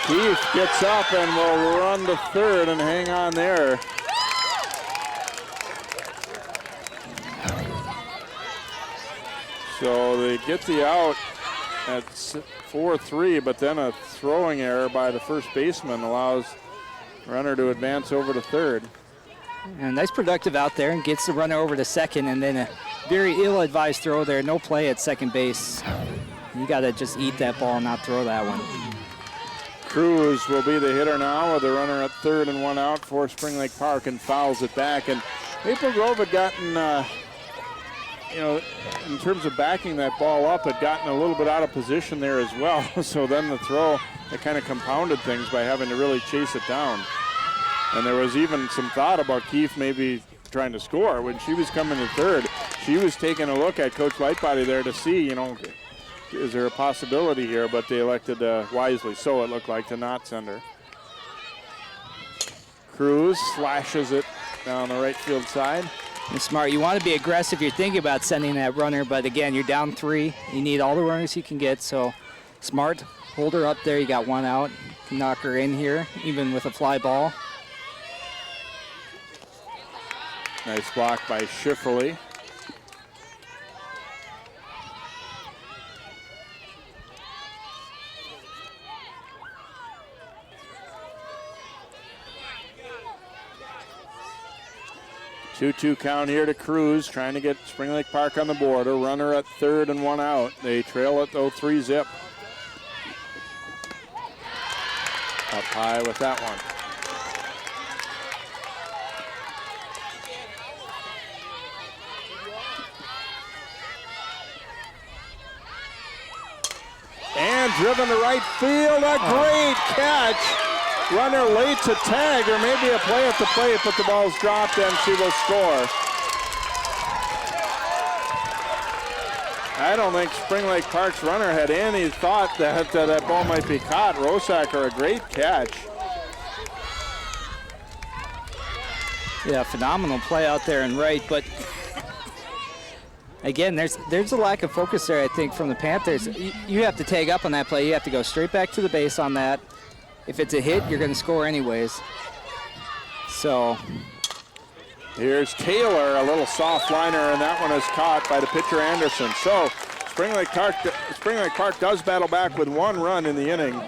Keefe gets up and will run to third and hang on there. So they get the out at 4-3, but then a throwing error by the first baseman allows the runner to advance over to third. And nice productive out there and gets the runner over to second, and then a very ill-advised throw there. No play at second base. You got to just eat that ball and not throw that one. Cruz will be the hitter now with the runner at third and one out for Spring Lake Park, and fouls it back. And Maple Grove had gotten, in terms of backing that ball up, had gotten a little bit out of position there as well. So then the throw, it kind of compounded things by having to really chase it down. And there was even some thought about Keefe maybe trying to score. When she was coming to third, she was taking a look at Coach Lightbody there to see, is there a possibility here? But they elected wisely, so it looked like, to not send her. Cruz slashes it down the right field side. And Smart, you want to be aggressive. You're thinking about sending that runner, but again, you're down 3. You need all the runners you can get, so Smart, hold her up there. You got one out. Can knock her in here, even with a fly ball. Nice block by Schifferle. Two-two count here to Cruz, trying to get Spring Lake Park on the board. A runner at third and one out. They trail it, though, 3-zip. Up high with that one. And driven to right field, a great catch. Runner late to tag, or maybe a play at the plate, but the ball's dropped and she will score. I don't think Spring Lake Park's runner had any thought that that ball might be caught. Rosacker, a great catch. Yeah, phenomenal play out there and right, but again, there's a lack of focus there, I think, from the Panthers. You have to tag up on that play. You have to go straight back to the base on that. If it's a hit, you're going to score anyways. So here's Taylor, a little soft liner, and that one is caught by the pitcher Anderson. So Spring Lake Park does battle back with 1 run in the inning.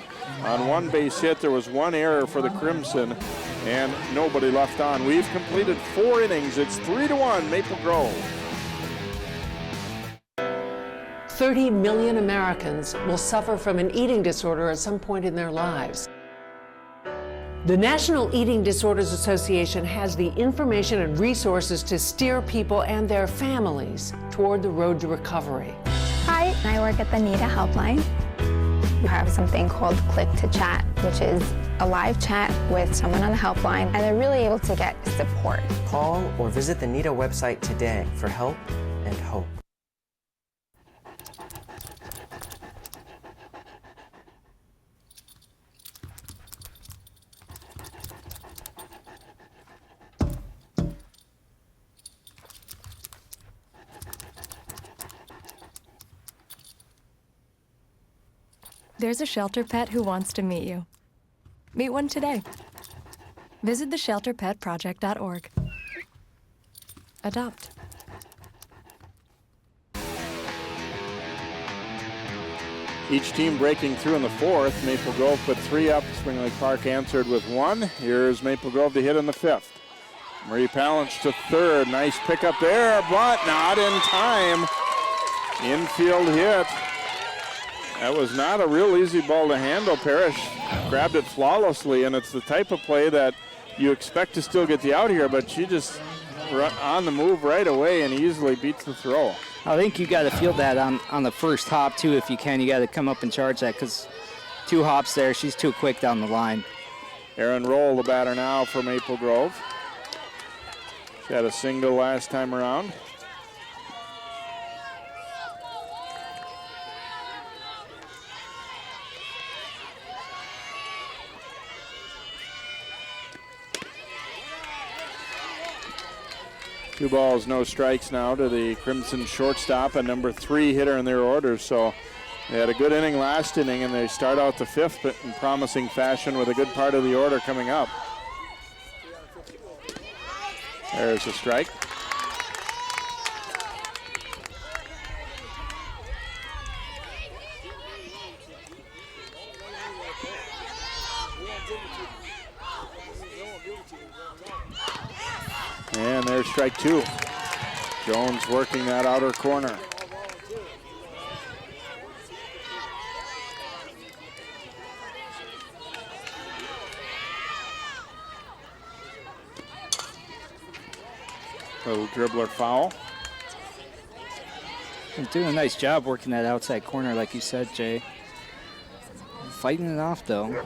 On 1 base hit, there was 1 error for the Crimson, and nobody left on. We've completed 4 innings. It's 3-1 Maple Grove. 30 million Americans will suffer from an eating disorder at some point in their lives. The National Eating Disorders Association has the information and resources to steer people and their families toward the road to recovery. Hi, I work at the NEDA helpline. We have something called Click to Chat, which is a live chat with someone on the helpline, and they're really able to get support. Call or visit the NEDA website today for help and hope. There's a shelter pet who wants to meet you. Meet one today. Visit theshelterpetproject.org. Adopt. Each team breaking through in the 4th. Maple Grove put 3 up. Spring Lake Park answered with 1. Here's Maple Grove to hit in the 5th. Marie Palance to 3rd. Nice pickup there, but not in time. Infield hit. That was not a real easy ball to handle. Parrish grabbed it flawlessly, and it's the type of play that you expect to still get the out here, but she just on the move right away and easily beats the throw. I think you got to field that on the first hop, too, if you can. You got to come up and charge that because 2 hops there. She's too quick down the line. Erin Roll, the batter now for Maple Grove. She had a single last time around. Two balls, no strikes now to the Crimson shortstop and number 3 hitter in their order. So they had a good inning last inning, and they start out the 5th but in promising fashion with a good part of the order coming up. There's a strike. And there's strike 2. Jones working that outer corner. Little dribbler foul. They're doing a nice job working that outside corner, like you said, Jay. Fighting it off, though.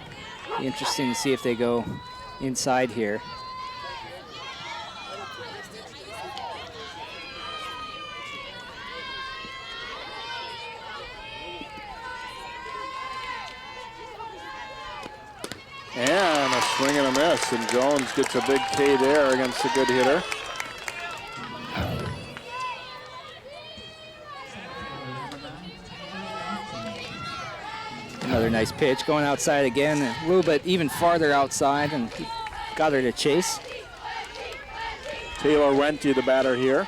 Be interesting to see if they go inside here. And a swing and a miss, and Jones gets a big K there against a good hitter. Another nice pitch going outside again, a little bit even farther outside, and got her to chase. Taylor Wente, the batter here.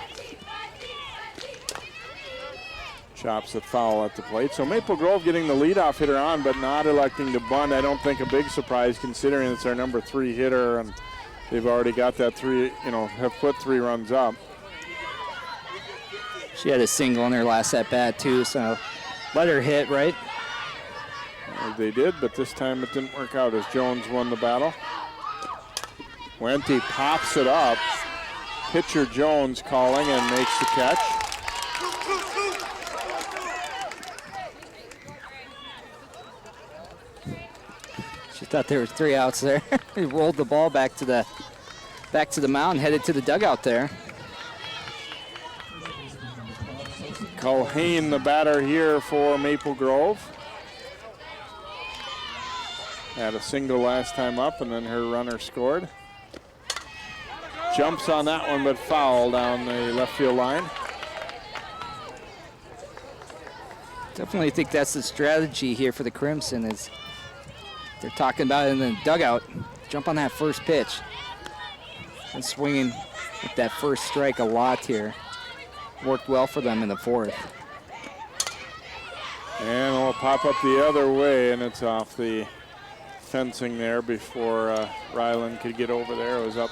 Chops it foul at the plate. So Maple Grove getting the leadoff hitter on, but not electing to bunt. I don't think a big surprise considering it's our number 3 hitter, and they've already got that 3, have put 3 runs up. She had a single in her last at bat too, so let her hit, right? They did, but this time it didn't work out as Jones won the battle. Wente pops it up. Pitcher Jones calling and makes the catch. She thought there were 3 outs there. He rolled the ball back to the mound, headed to the dugout there. Culhane, the batter here for Maple Grove. Had a single last time up, and then her runner scored. Jumps on that one, but foul down the left field line. Definitely think that's the strategy here for the Crimson, is they're talking about it in the dugout. Jump on that first pitch. And swinging with that first strike a lot here. Worked well for them in the fourth. And it'll pop up the other way, and it's off the fencing there before Ryland could get over there. It was up,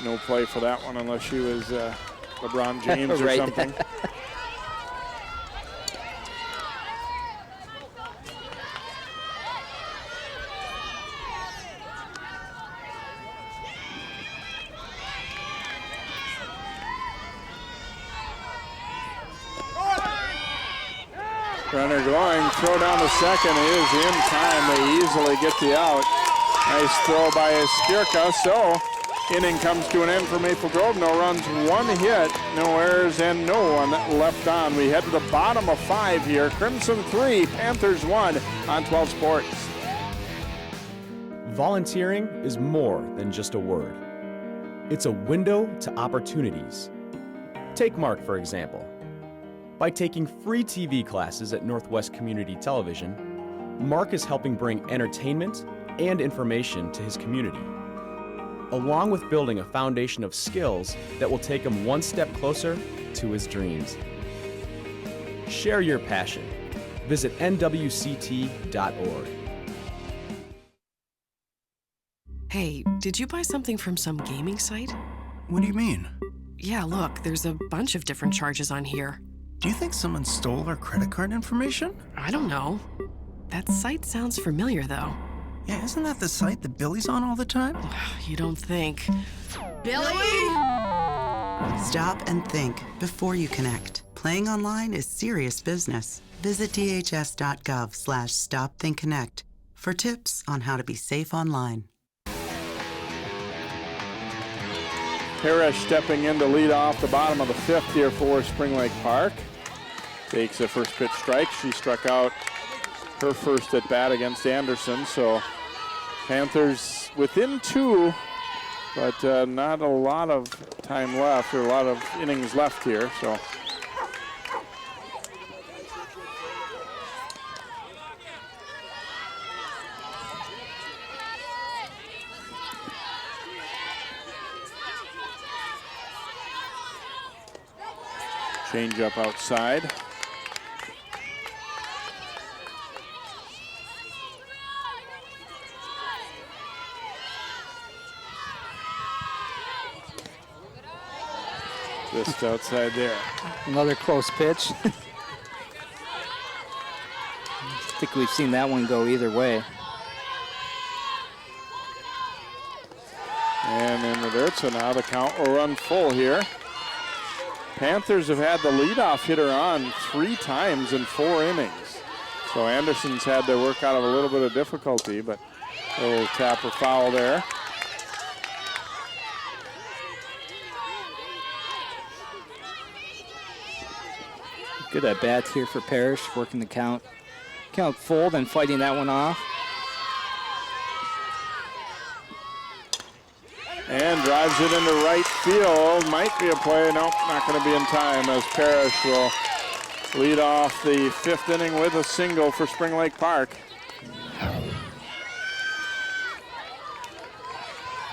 no play for that one unless she was LeBron James or Right. something. Runner going, throw down to second, is in time. They easily get the out. Nice throw by Skirka. So inning comes to an end for Maple Grove. No runs, one hit, no errors, and no one left on. We head to the bottom of 5 here. Crimson 3, Panthers 1 on 12 Sports. Volunteering is more than just a word. It's a window to opportunities. Take Mark, for example. By taking free TV classes at Northwest Community Television, Mark is helping bring entertainment and information to his community, along with building a foundation of skills that will take him one step closer to his dreams. Share your passion. Visit nwct.org. Hey, did you buy something from some gaming site? What do you mean? Yeah, look, there's a bunch of different charges on here. Do you think someone stole our credit card information? I don't know. That site sounds familiar, though. Yeah, isn't that the site that Billy's on all the time? You don't think. Billy! Stop and think before you connect. Playing online is serious business. Visit dhs.gov/stopthinkconnect for tips on how to be safe online. Parrish stepping in to lead off the bottom of the 5th here for Spring Lake Park. Takes a first pitch strike. She struck out her first at bat against Anderson. So Panthers within 2, but not a lot of time left, or a lot of innings left here. So change up outside. Just outside there. Another close pitch. I think we've seen that one go either way. And in the dirt, so now the count will run full here. Panthers have had the leadoff hitter on 3 times in 4 innings. So Anderson's had to work out of a little bit of difficulty, but a little tap or foul there. Good at bat here for Parrish, working the count full, then fighting that one off. And drives it into right field. Might be a play. Nope, not going to be in time, as Parrish will lead off the 5th inning with a single for Spring Lake Park.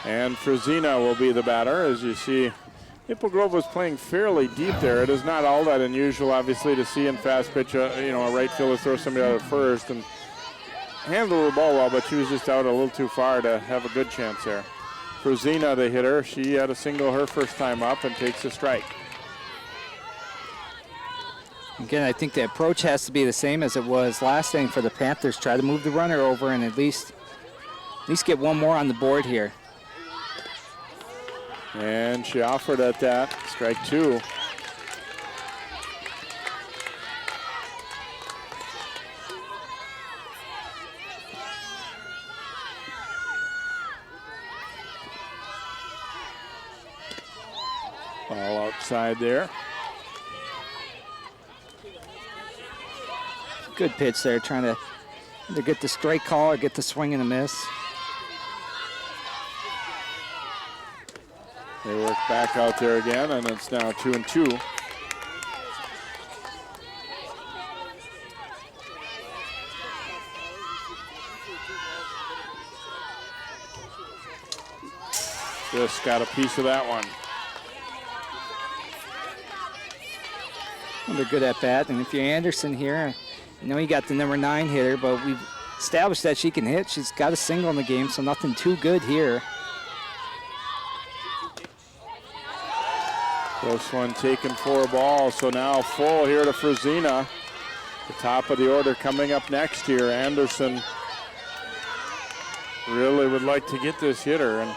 And Frazina will be the batter. As you see, Maple Grove was playing fairly deep there. It is not all that unusual, obviously, to see in fast pitch, a right fielder throw somebody out at first and handle the ball well, but she was just out a little too far to have a good chance there. Frazina, the hitter, she had a single her first time up and takes a strike. Again, I think the approach has to be the same as it was last inning for the Panthers. Try to move the runner over and at least get one more on the board here. And she offered at that, strike 2. Ball outside there. Good pitch there, trying to either get the strike call or get the swing and a miss. They work back out there again, and it's now 2-2. Just got a piece of that one. Well, they're good at bat, and if you're Anderson here, you know you got the number 9 hitter, but we've established that she can hit. She's got a single in the game, so nothing too good here. Close one taken for a ball, so now full here to Frazina. The top of the order coming up next here. Anderson really would like to get this hitter, and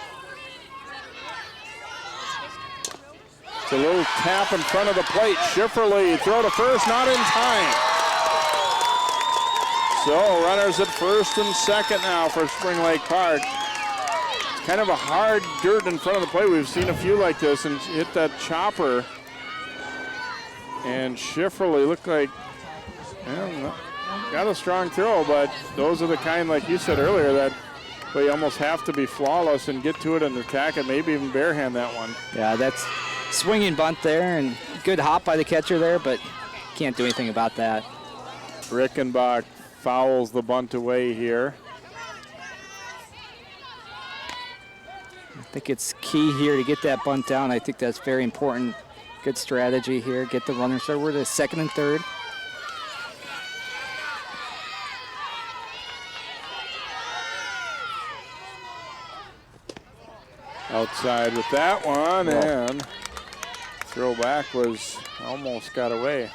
it's a little tap in front of the plate. Schifferle, throw to first, not in time. So runners at first and second now for Spring Lake Park. It's kind of a hard dirt in front of the plate. We've seen a few like this and hit that chopper. And Schifferle looked like, well, got a strong throw, but those are the kind, like you said earlier, that you almost have to be flawless and get to it and attack it, maybe even barehand that one. Yeah, that's swinging bunt there, and good hop by the catcher there, but can't do anything about that. Rickenbach fouls the bunt away here. I think it's key here to get that bunt down. I think that's very important. Good strategy here. Get the runners over to second and third. Outside with that one, and throwback was almost got away.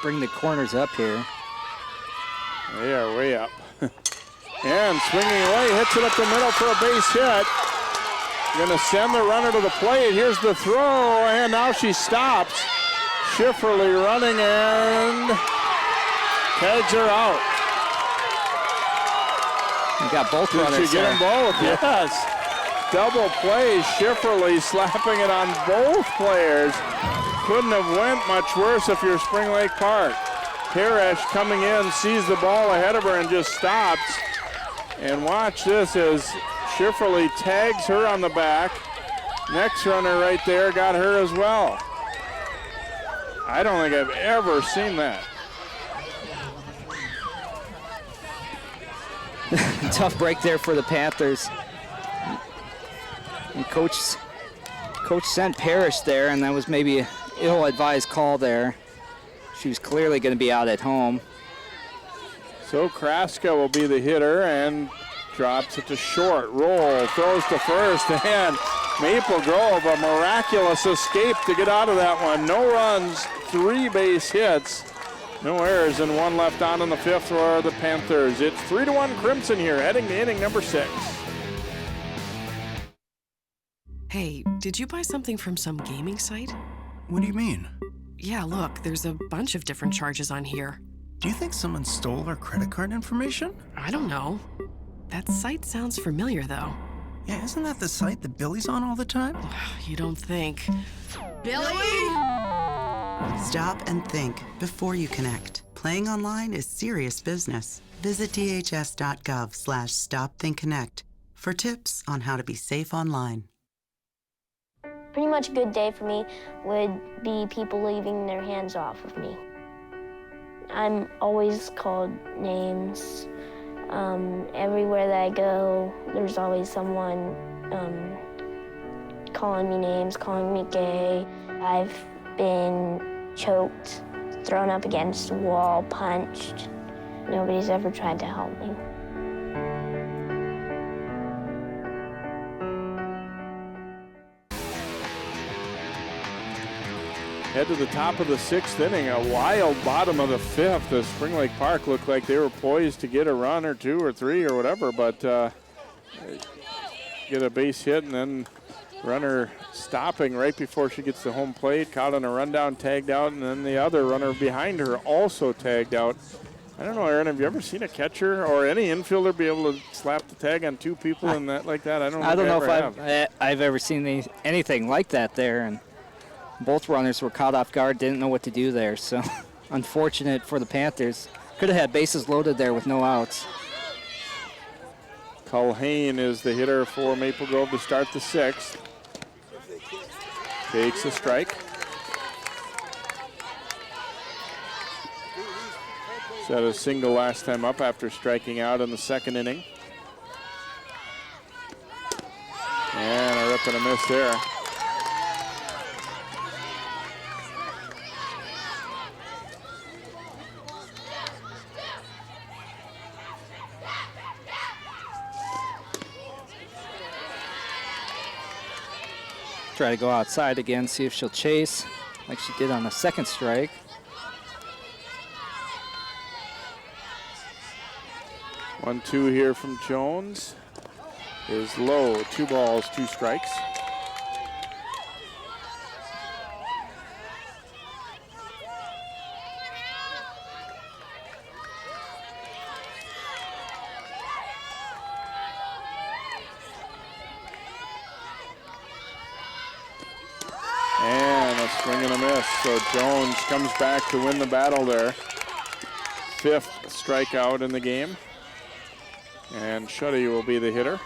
Bring the corners up here. They are way up. And swinging away, hits it up the middle for a base hit. Gonna send the runner to the plate. Here's the throw, and now she stops. Schifferle running and tags her out. You got both runners. Did she get them both? Yes. Double play. Schifferle slapping it on both players. Couldn't have went much worse if you're Spring Lake Park. Parrish coming in, sees the ball ahead of her and just stops. And watch this as Schifferle tags her on the back. Next runner right there got her as well. I don't think I've ever seen that. Tough break there for the Panthers. And coach sent Parrish there, and that was maybe an ill-advised call there. She was clearly going to be out at home. So Kraska will be the hitter and drops it to short. Roll, throws to first, and Maple Grove, a miraculous escape to get out of that one. No runs, 3 base hits. No errors, and 1 left on in the 5th for the Panthers. It's 3-1 Crimson here, heading to inning number 6. Hey, did you buy something from some gaming site? What do you mean? Yeah, look, there's a bunch of different charges on here. Do you think someone stole our credit card information? I don't know. That site sounds familiar, though. Yeah, isn't that the site that Billy's on all the time? You don't think. Billy! Stop and think before you connect. Playing online is serious business. Visit dhs.gov/stopthinkconnect for tips on how to be safe online. Pretty much a good day for me would be people leaving their hands off of me. I'm always called names. Everywhere that I go, there's always someone calling me names, calling me gay. I've been choked, thrown up against a wall, punched. Nobody's ever tried to help me. Head to the top of the 6th inning, a wild bottom of the 5th. The Spring Lake Park looked like they were poised to get a run or 2 or 3 or whatever, but get a base hit and then runner stopping right before she gets to home plate, caught on a rundown, tagged out, and then the other runner behind her also tagged out. I don't know, Aaron, have you ever seen a catcher or any infielder be able to slap the tag on 2 people like that? I don't know if I've ever seen anything like that there. And Both runners were caught off guard, didn't know what to do there. So unfortunate for the Panthers. Could have had bases loaded there with no outs. Culhane is the hitter for Maple Grove to start the 6th. Takes a strike. Set a single last time up after striking out in the 2nd inning. And a rip and a miss there. Try to go outside again, see if she'll chase like she did on the 2nd strike. 1-2 here from Jones is low. 2 balls, 2 strikes. And a swing and a miss. So Jones comes back to win the battle there. 5th strikeout in the game. And Shuddy will be the hitter.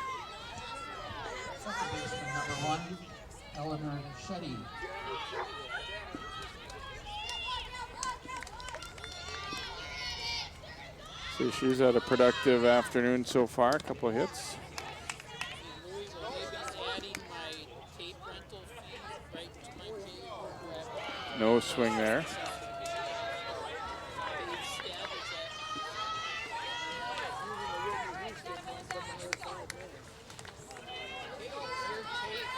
So she's had a productive afternoon so far, a couple of hits. No swing there.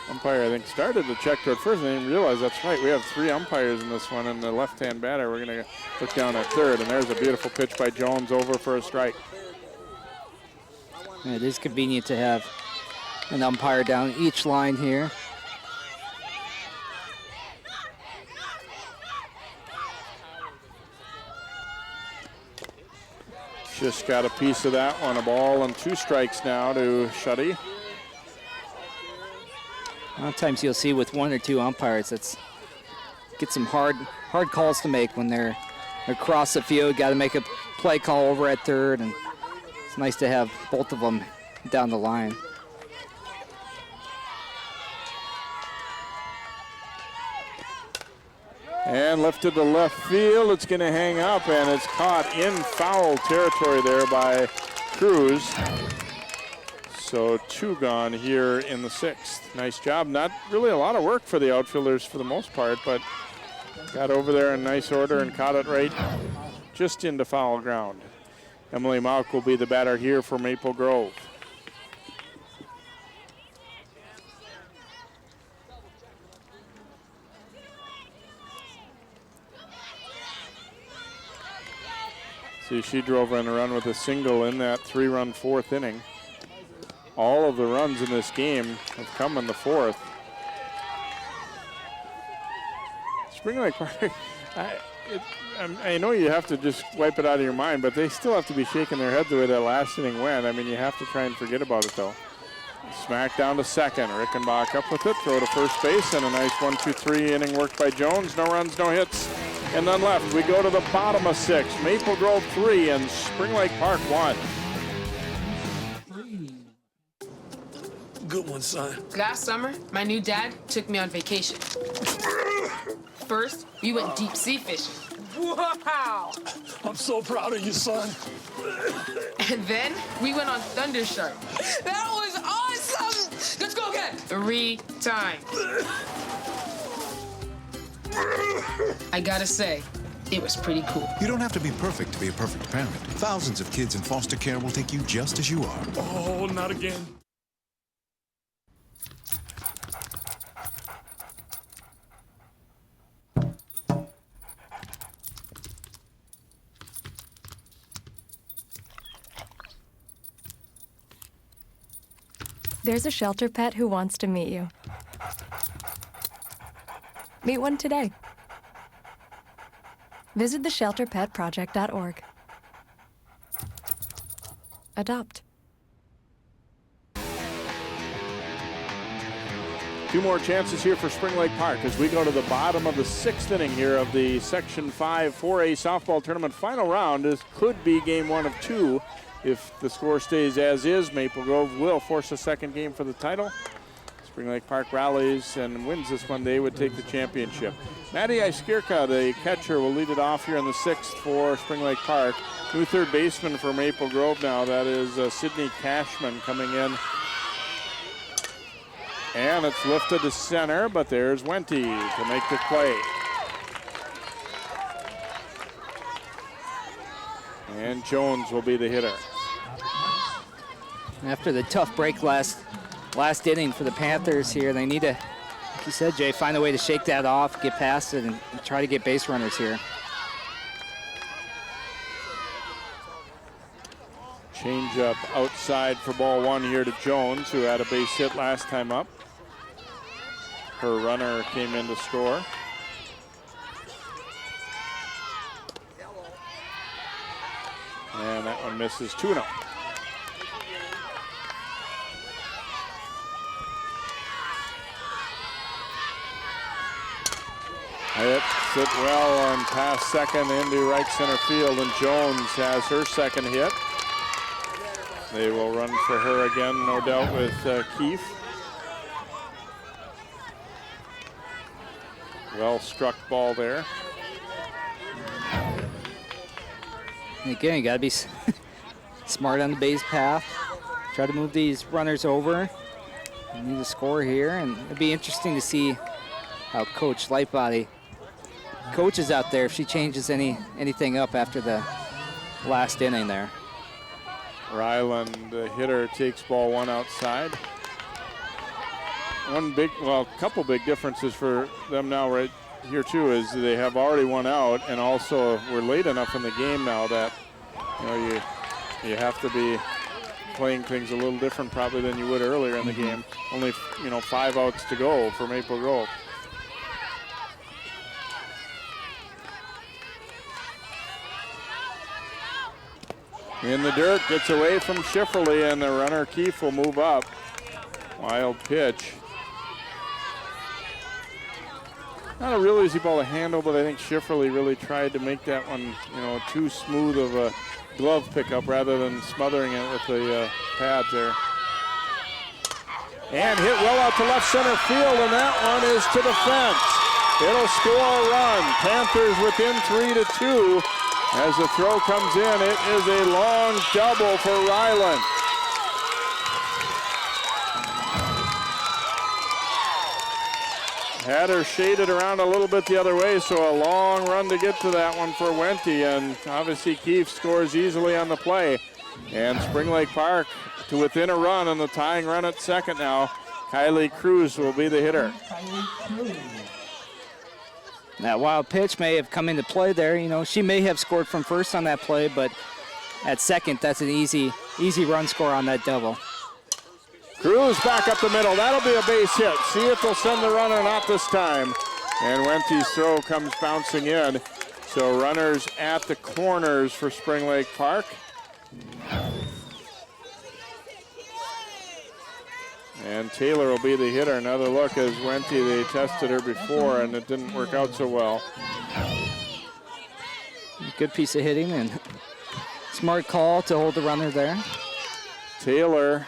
Umpire, I think, started to check toward first. I didn't realize that's right. We have 3 umpires in this one, and the left-hand batter. We're going to look down at 3rd, and there's a beautiful pitch by Jones over for a strike. And it is convenient to have an umpire down each line here. Just got a piece of that one. A ball and 2 strikes now to Shuddy. A lot of times you'll see with 1 or 2 umpires, get some hard calls to make when they're across the field. Got to make a play call over at 3rd, and it's nice to have both of them down the line. And lifted to left field. It's going to hang up, and it's caught in foul territory there by Cruz. So 2 gone here in the 6th. Nice job. Not really a lot of work for the outfielders for the most part, but got over there in nice order and caught it right just into foul ground. Emily Mauk will be the batter here for Maple Grove. See, she drove in a run with a single in that 3-run 4th inning. All of the runs in this game have come in the 4th. Spring Lake Park, I know you have to just wipe it out of your mind, but they still have to be shaking their head the way that last inning went. I mean, you have to try and forget about it, though. Smack down to 2nd. Rickenbach up with it, throw to first base, and a nice 1-2-3 inning work by Jones. No runs, no hits, and none left. We go to the bottom of 6. Maple Grove 3 and Spring Lake Park 1. Good one, son. Last summer, my new dad took me on vacation. First, we went deep sea fishing. Wow! I'm so proud of you, son. And then we went on Thunder Shark. That was awesome! Let's go again. 3 times. I gotta say, it was pretty cool. You don't have to be perfect to be a perfect parent. Thousands of kids in foster care will take you just as you are. Oh, not again. There's a shelter pet who wants to meet you. Meet one today. Visit theshelterpetproject.org. Adopt. Two more chances here for Spring Lake Park as we go to the bottom of the 6th inning here of the Section 5 4A softball tournament final round. This could be game 1 of 2. If the score stays as is, Maple Grove will force a second game for the title. Spring Lake Park rallies and wins this one, they would take the championship. Maddie Iskirka, the catcher, will lead it off here in the 6th for Spring Lake Park. New third baseman for Maple Grove now, that is Sydney Cashman coming in. And it's lifted to center, but there's Wente to make the play. And Jones will be the hitter. After the tough break last inning for the Panthers here, they need to, like you said, Jay, find a way to shake that off, get past it, and try to get base runners here. Change up outside for ball 1 here to Jones, who had a base hit last time up. Her runner came in to score. And that one misses 2-0. Hits it well on past second into right center field, and Jones has her second hit. They will run for her again, no doubt, with Keefe. Well struck ball there. And again, you gotta be smart on the base path. Try to move these runners over. You need to score here, and it'd be interesting to see how Coach Lightbody coaches out there if she changes anything up after the last inning there. Ryland, the hitter, takes ball 1 outside. Couple big differences for them now right here too is they have already 1 out, and also we're late enough in the game now that you have to be playing things a little different probably than you would earlier in the game. Only 5 outs to go for Maple Grove. In the dirt, gets away from Schifferle, and the runner Keefe will move up. Wild pitch. Not a real easy ball to handle, but I think Schifferle really tried to make that one, too smooth of a glove pickup rather than smothering it with the pads there. And hit well out to left center field, and that one is to the fence. It'll score a run. Panthers within 3-2. As the throw comes in, it is a long double for Ryland. Had her shaded around a little bit the other way, so a long run to get to that one for Wente, and obviously Keefe scores easily on the play. And Spring Lake Park to within a run on the tying run at second now. Kylie Cruz will be the hitter. That wild pitch may have come into play there. She may have scored from first on that play, but at second, that's an easy run score on that double. Cruz back up the middle. That'll be a base hit. See if they'll send the runner, not this time. And Wente's throw comes bouncing in. So runners at the corners for Spring Lake Park. And Taylor will be the hitter. Another look as Wente, they tested her before and it didn't work out so well. Good piece of hitting and smart call to hold the runner there. Taylor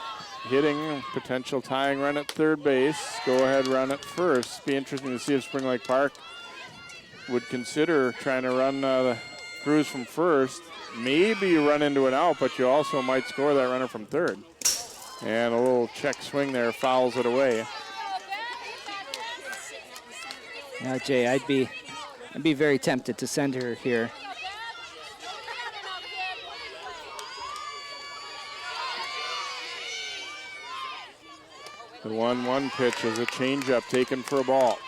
hitting, potential tying run at third base. Go ahead run at first. Be interesting to see if Spring Lake Park would consider trying to run the Cruz from first. Maybe you run into an out, but you also might score that runner from third. And a little check swing there fouls it away. Now, Jay, I'd be very tempted to send her here. The 1-1 pitch is a changeup taken for a ball.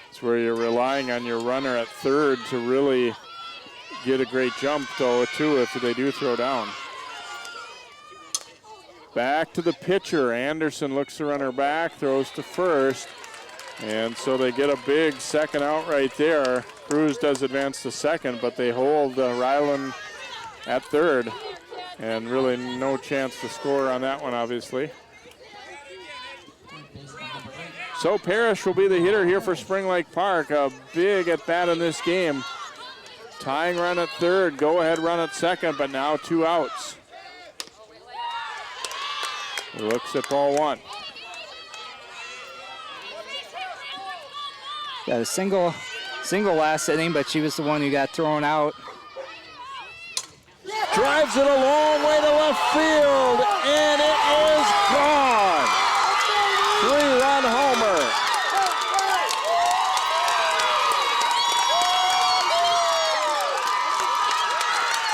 It's where you're relying on your runner at third to really get a great jump, though, too, if they do throw down. Back to the pitcher. Anderson looks the runner back, throws to first. And so they get a big second out right there. Cruz does advance to second, but they hold Ryland at third. And really no chance to score on that one, obviously. So Parrish will be the hitter here for Spring Lake Park. A big at bat in this game. Tying run at third, go ahead run at second, but now 2 outs. He looks at ball 1. Got a single last inning, but she was the one who got thrown out. Drives it a long way to left field, and it is gone. 3-run homer.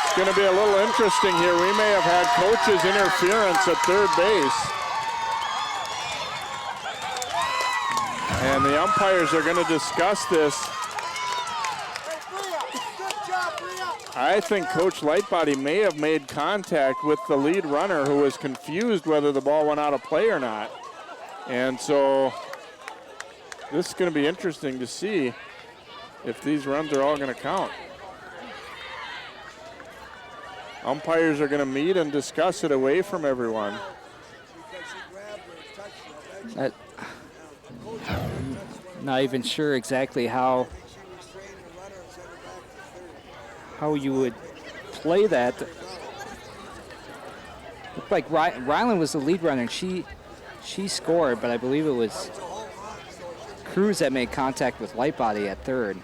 It's going to be a little interesting here. We may have had coach's interference at third base. And the umpires are going to discuss this. I think Coach Lightbody may have made contact with the lead runner who was confused whether the ball went out of play or not. And so this is going to be interesting to see if these runs are all going to count. Umpires are going to meet and discuss it away from everyone. Not even sure exactly how you would play that. Looked like Ryland was the lead runner. She scored, but I believe it was Cruz that made contact with Lightbody at third.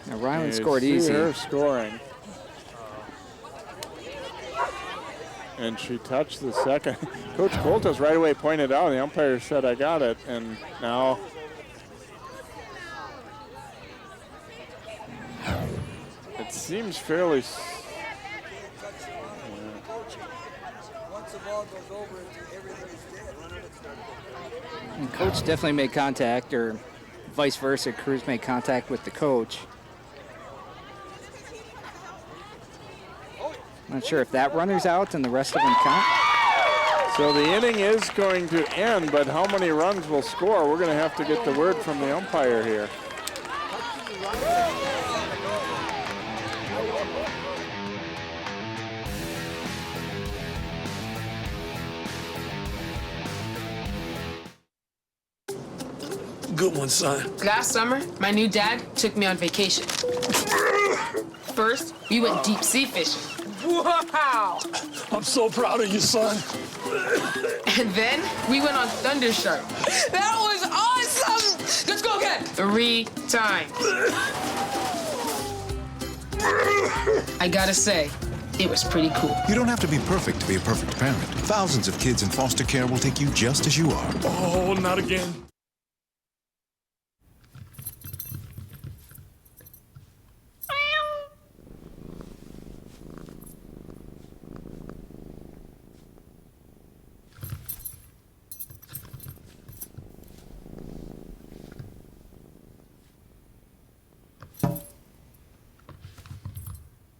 Now Ryland scored easy. Her scoring. And she touched the second. Coach Coltos right away pointed out, the umpire said, I got it. And now it seems fairly. And coach definitely made contact, or vice versa. Cruz made contact with the coach. Not sure if that runner's out and the rest of them count. So the inning is going to end, but how many runs will score? We're going to have to get the word from the umpire here. Good one, son. Last summer, my new dad took me on vacation. First, we went deep sea fishing. Wow! I'm so proud of you, son. And then we went on Thunder Shark. That was awesome! Let's go again. 3 times. I gotta say, it was pretty cool. You don't have to be perfect to be a perfect parent. Thousands of kids in foster care will take you just as you are. Oh, not again.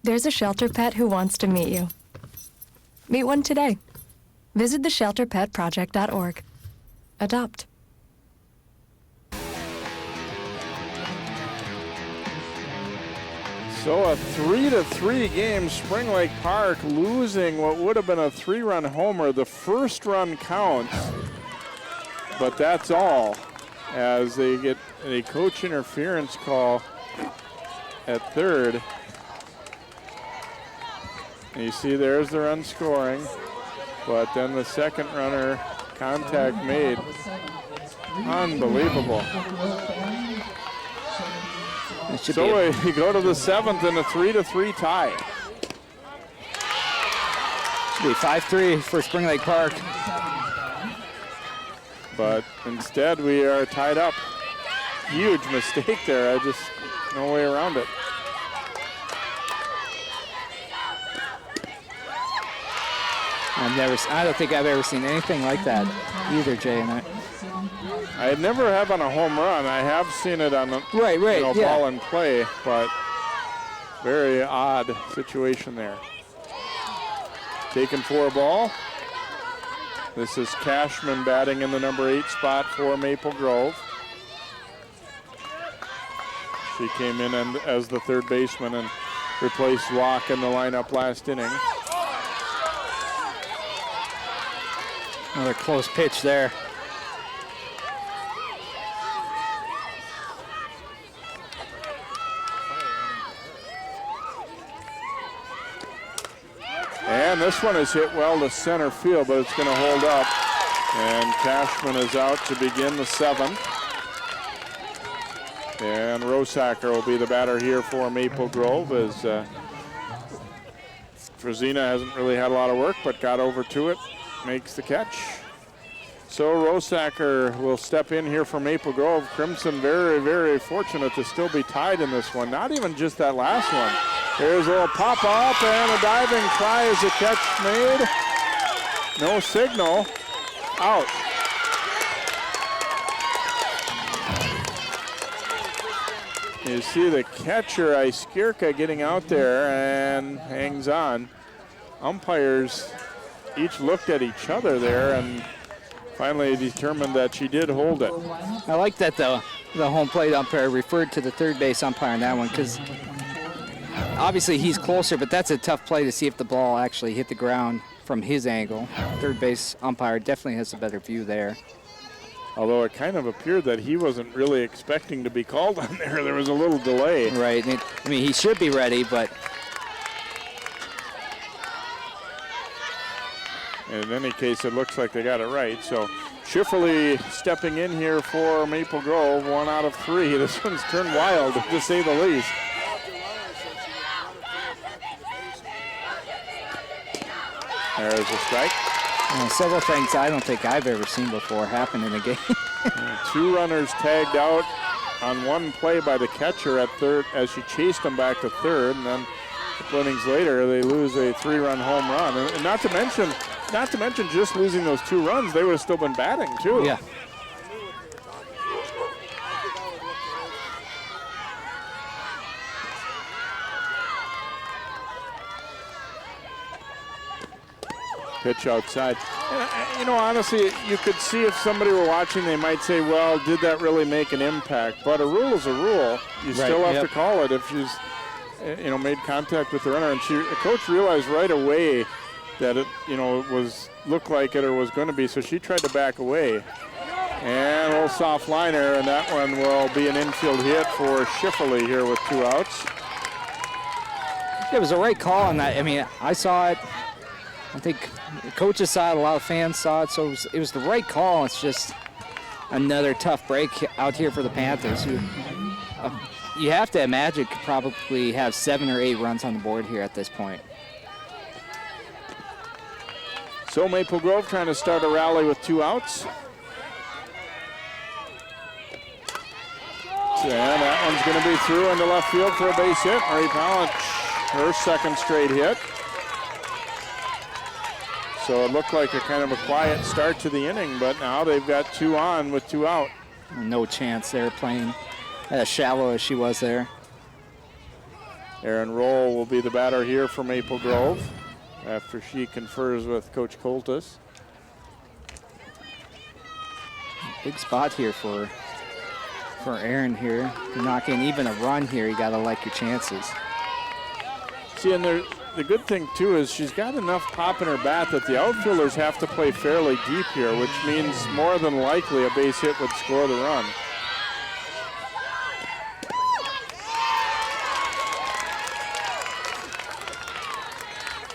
There's a shelter pet who wants to meet you. Meet one today. Visit theshelterpetproject.org. Adopt. So a 3-3 game, Spring Lake Park losing what would have been a 3-run homer. The first run counts, but that's all, as they get a coach interference call at third. And you see there's the run scoring, but then the second runner, contact made. Unbelievable. So we go to the 7th in a 3-3 tie. Should be 5-3 for Spring Lake Park. But instead we are tied up. Huge mistake there. Just no way around it. I don't think I've ever seen anything like that either, Jay. I never have on a home run. I have seen it on the ball and play, but very odd situation there. Taken for a ball. This is Cashman batting in the number 8 spot for Maple Grove. She came in as the third baseman, and replaced Walk in the lineup last inning. Another close pitch there. And this one is hit well to center field, but it's going to hold up. And Cashman is out to begin the 7th. And Rosacker will be the batter here for Maple Grove, as Frazina hasn't really had a lot of work, but got over to it, makes the catch. So Rosacker will step in here for Maple Grove. Crimson very, very fortunate to still be tied in this one. Not even just that last one. There's a little pop up and a diving try as the catch made. No signal. Out. You see the catcher, Iskirka, getting out there and hangs on. Umpires each looked at each other there and finally determined that she did hold it. I like that the home plate umpire referred to the third base umpire on that one, because obviously he's closer, but that's a tough play to see if the ball actually hit the ground from his angle. Third base umpire definitely has a better view there. Although it kind of appeared that he wasn't really expecting to be called on there. There was a little delay. Right. I mean, he should be ready, but... In any case, it looks like they got it right. So Schifferle stepping in here for Maple Grove, 1 out of 3. This one's turned wild, to say the least. There's a strike. Several things I don't think I've ever seen before happen in a game. 2 runners tagged out on one play by the catcher at third as she chased them back to third, and then a couple innings later they lose a 3-run home run. And not to mention just losing those 2 runs, they would have still been batting too. Yeah. Pitch outside. And, you know, honestly, you could see if somebody were watching, they might say, well, did that really make an impact? But a rule is a rule. You still have to call it if she's, you know, made contact with the runner. And the coach realized right away that it, you know, looked like it or was going to be, so she tried to back away. And a little soft liner, and that one will be an infield hit for Schifferle here with 2 outs. It was a right call on that. I mean, I saw it. I think the coaches saw it, a lot of fans saw it, so it was the right call. It's just another tough break out here for the Panthers, who you have to imagine could probably have 7 or 8 runs on the board here at this point. So Maple Grove trying to start a rally with 2 outs. And that one's going to be through into left field for a base hit. Marie Pallant, her 2nd straight hit. So it looked like a kind of a quiet start to the inning, but now they've got 2 on with 2 out. No chance they're playing as shallow as she was there. Erin Roll will be the batter here for Maple Grove after she confers with Coach Coltis. Big spot here for Erin here. To knock in even a run here, you gotta like your chances. See, and the good thing too is she's got enough pop in her bat that the outfielders have to play fairly deep here, which means more than likely a base hit would score the run.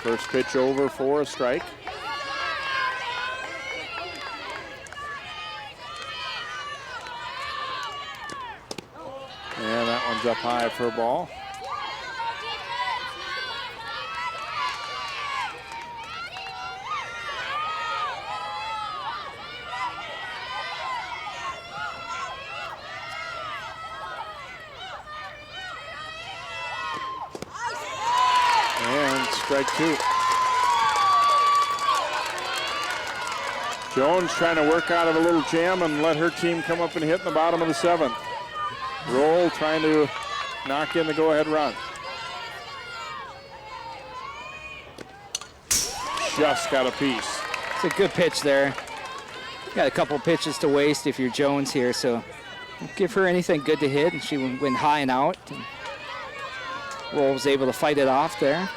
First pitch over for a strike. And that one's up high for a ball. Strike 2. Jones trying to work out of a little jam and let her team come up and hit in the bottom of the 7th. Roll trying to knock in the go-ahead run. Just got a piece. It's a good pitch there. Got a couple pitches to waste if you're Jones here, so don't give her anything good to hit, and she went high and out. Wolves able to fight it off there.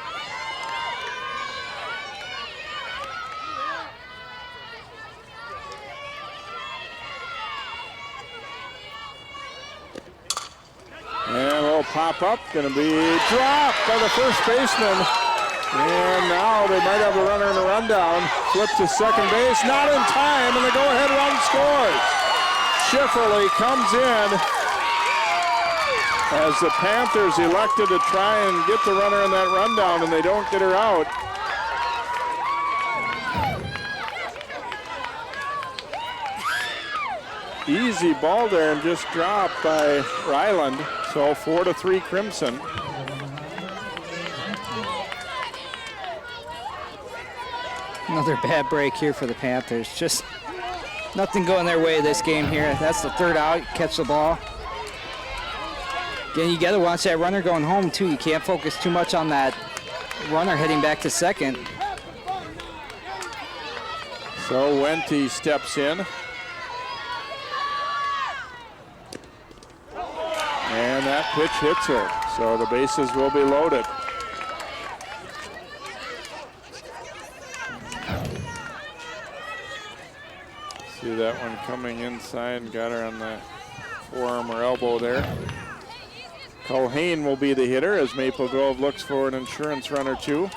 And a little pop-up, going to be dropped by the first baseman. And now they might have a runner in a rundown. Flip to second base, not in time, and the go-ahead run scores. Schifferle comes in as the Panthers elected to try and get the runner in that rundown, and they don't get her out. Easy ball there and just dropped by Ryland. So 4-3 Crimson. Another bad break here for the Panthers. Just nothing going their way this game here. That's the third out. Catch the ball. Again, you got to watch that runner going home, too. You can't focus too much on that runner heading back to second. So Wente steps in. And that pitch hits her. So the bases will be loaded. See that one coming inside and got her on the forearm or elbow there. Culhane will be the hitter as Maple Grove looks for an insurance run or two.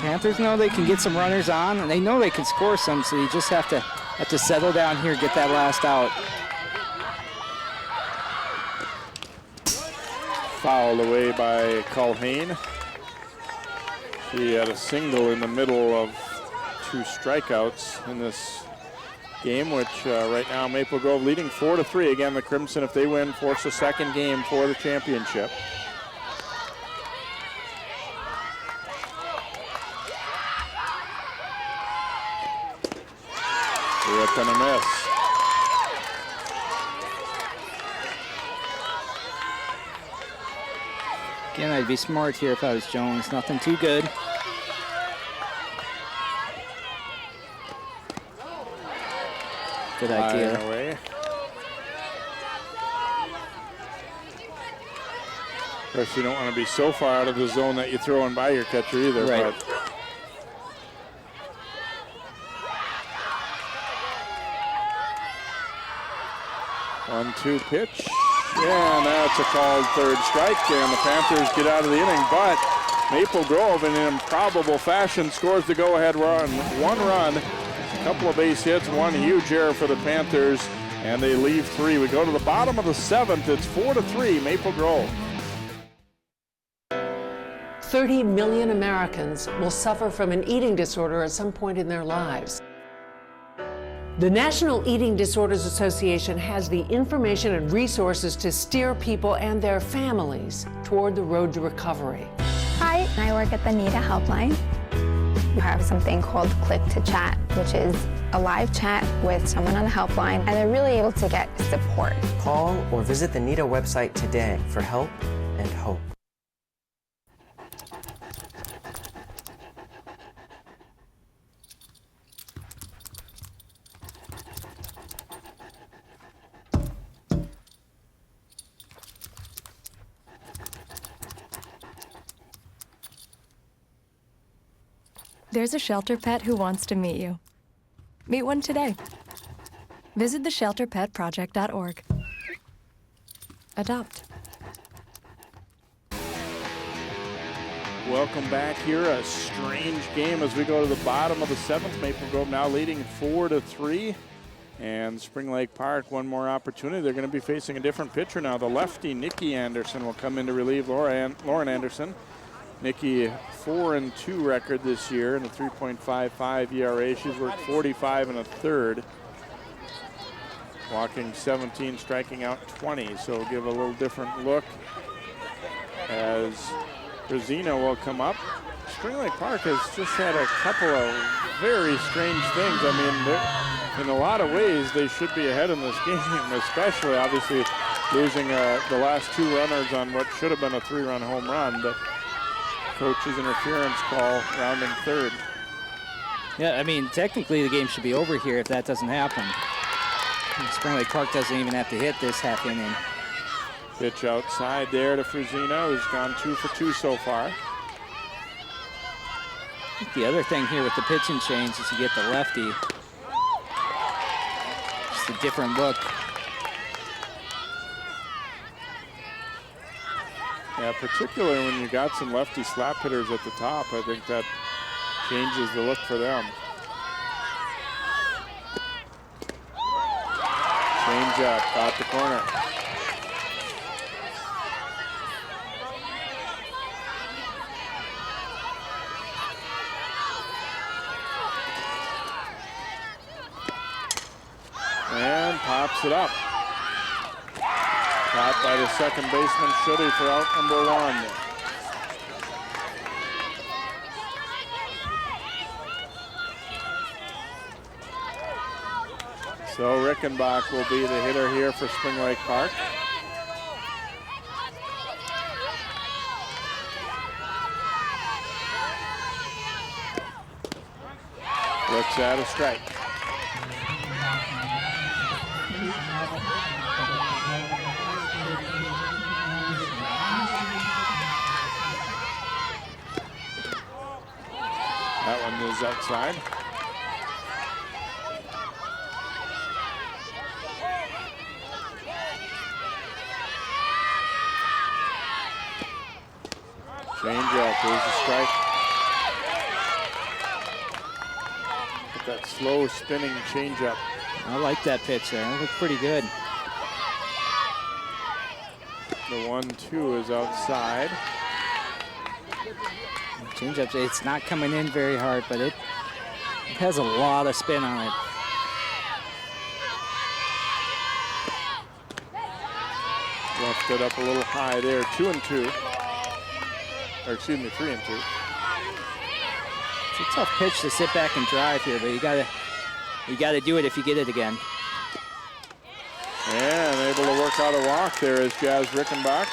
Panthers know they can get some runners on, and they know they can score some, so you just have to settle down here, get that last out. Fouled away by Culhane. She had a single in the middle of 2 strikeouts in this game, which right now Maple Grove leading 4-3. Again, the Crimson, if they win, force a second game for the championship. Rip and a miss. Again, I'd be smart here if I was Jones. Nothing too good. Good idea. Away. Of course, you don't want to be so far out of the zone that you throw in by your catcher either. Right. But 1-2 pitch. And that's a called third strike, and the Panthers get out of the inning. But Maple Grove, in an improbable fashion, scores the go-ahead run. 1 run, a couple of base hits, 1 huge error for the Panthers, and they leave 3. We go to the bottom of the 7th. It's 4-3 Maple Grove. 30 million Americans will suffer from an eating disorder at some point in their lives. The National Eating Disorders Association has the information and resources to steer people and their families toward the road to recovery. Hi, I work at the NEDA helpline. We have something called Click to Chat, which is a live chat with someone on the helpline, and they're really able to get support. Call or visit the NEDA website today for help and hope. There's a shelter pet who wants to meet you. Meet one today. Visit theshelterpetproject.org. Adopt. Welcome back here. A strange game as we go to the bottom of the 7th. Maple Grove now leading 4-3. And Spring Lake Park, one more opportunity. They're going to be facing a different pitcher now. The lefty, Nikki Anderson, will come in to relieve Lauren Anderson. Nikki, 4-2 record this year and a 3.55 ERA. She's worked 45 1/3. Walking 17, striking out 20. So we'll give a little different look as Brazino will come up. Spring Lake Park has just had a couple of very strange things. I mean, in a lot of ways, they should be ahead in this game, especially obviously losing the last 2 runners on what should have been a 3-run home run. But coach's interference call rounding 3rd. Yeah, I mean, technically the game should be over here if that doesn't happen. Spring Lake Park doesn't even have to hit this half inning. Pitch outside there to Fruzina, who's gone 2 for 2 so far. I think the other thing here with the pitching change is you get the lefty. Just a different look. Yeah, particularly when you got some lefty slap hitters at the top, I think that changes the look for them. Change up, out the corner. And pops it up. Caught by the second baseman, Schutte, for out number 1. So Rickenbach will be the hitter here for Spring Lake Park. Looks at a strike. That one is outside. Change up, here's the strike. With that slow spinning change up. I like that pitch there, it looked pretty good. The 1-2 is outside. Change up, it's not coming in very hard, but it has a lot of spin on it. Left it up a little high there, 2-2. Or excuse me, 3-2. It's a tough pitch to sit back and drive here, but you gotta do it if you get it again. And able to work out a walk there is Jazz Rickenbach.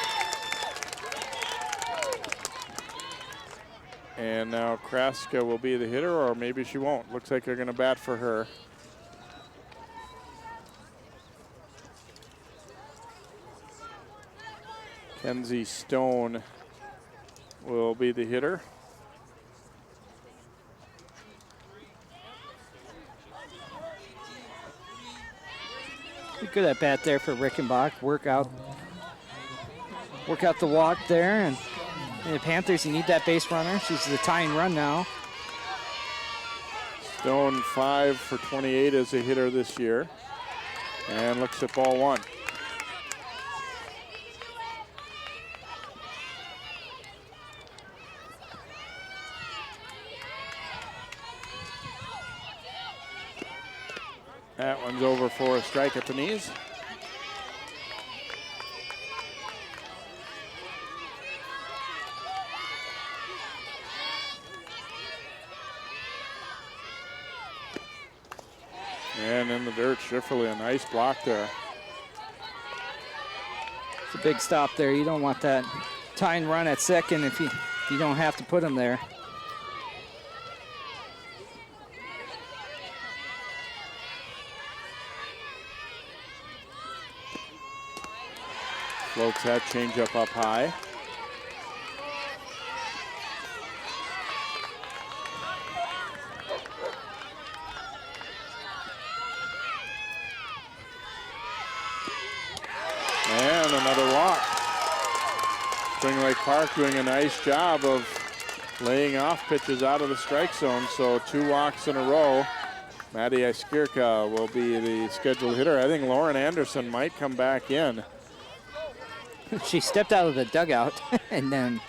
And now Kraska will be the hitter, or maybe she won't. Looks like they're gonna bat for her. Kenzie Stone will be the hitter. Pretty good at bat there for Rickenbach. Work out the walk there, and the Panthers, you need that base runner. She's the tying run now. Stone 5 for 28 as a hitter this year, and looks at ball 1. That one's over for a strike at the knees. And in the dirt, Schifferle, a nice block there. It's a big stop there. You don't want that tying run at second if you don't have to put him there. Floats that changeup up high. And another walk. Spring Lake Park doing a nice job of laying off pitches out of the strike zone. So 2 walks in a row. Maddie Iskirka will be the scheduled hitter. I think Lauren Anderson might come back in. She stepped out of the dugout and then,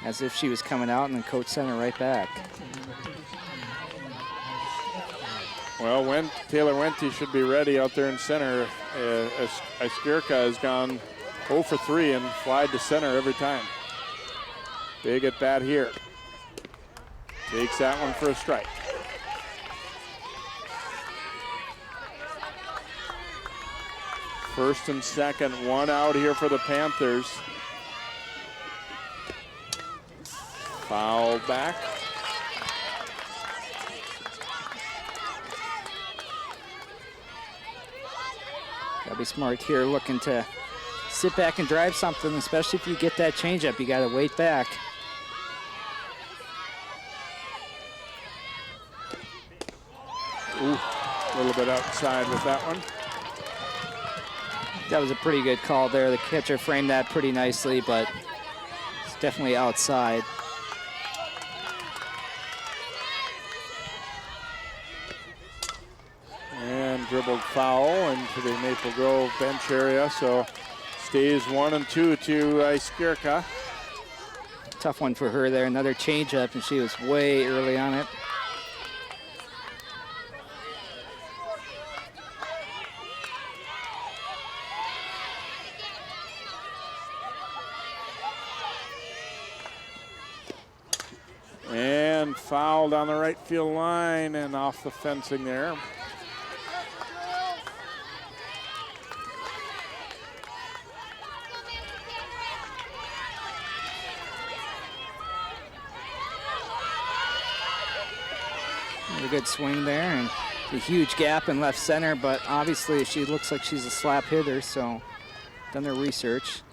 as if she was coming out, and then coach sent her right back. Well, Taylor Wente should be ready out there in center. Iskirka has gone 0 for 3 and flied to center every time. Big at bat here. Takes that one for a strike. First and second, 1 out here for the Panthers. Foul back. Gotta be smart here, looking to sit back and drive something, especially if you get that changeup. You got to wait back. Ooh, a little bit outside with that one. That was a pretty good call there. The catcher framed that pretty nicely, but it's definitely outside. And dribbled foul into the Maple Grove bench area, so stays 1-2 to Iskirka. Tough one for her there. Another changeup, and she was way early on it. And fouled on the right field line and off the fencing there. A good swing there, and a huge gap in left center, but obviously she looks like she's a slap hitter, so done their research.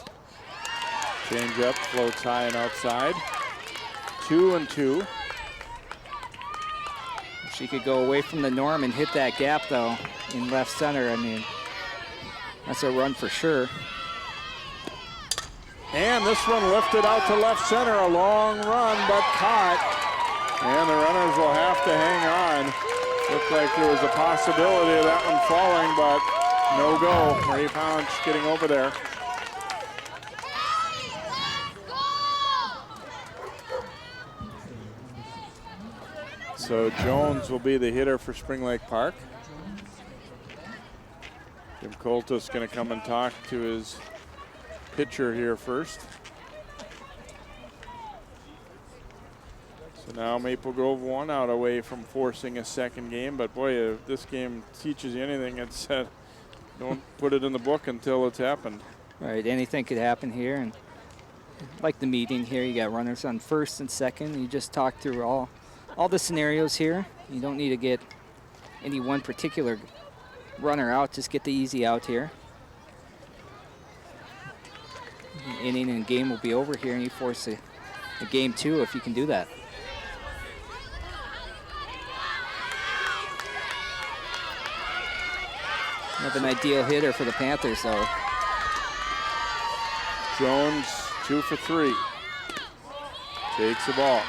Change up, floats high and outside. 2-2. She could go away from the norm and hit that gap, though, in left center. I mean, that's a run for sure. And this one lifted out to left center, a long run, but caught. And the runners will have to hang on. Looked like there was a possibility of that one falling, but no go. Marie Pounce getting over there. So Jones will be the hitter for Spring Lake Park. Jim Coltis going to come and talk to his pitcher here first. So now Maple Grove 1 out away from forcing a second game, but boy, if this game teaches you anything, it's don't put it in the book until it's happened. Right, anything could happen here, and like the meeting here, you got runners on first and second. You just talk through all the scenarios here. You don't need to get any one particular runner out, just get the easy out here. The inning and game will be over here, and you force a game 2 if you can do that. Not an ideal hitter for the Panthers, though. Jones 2 for 3. Takes the ball.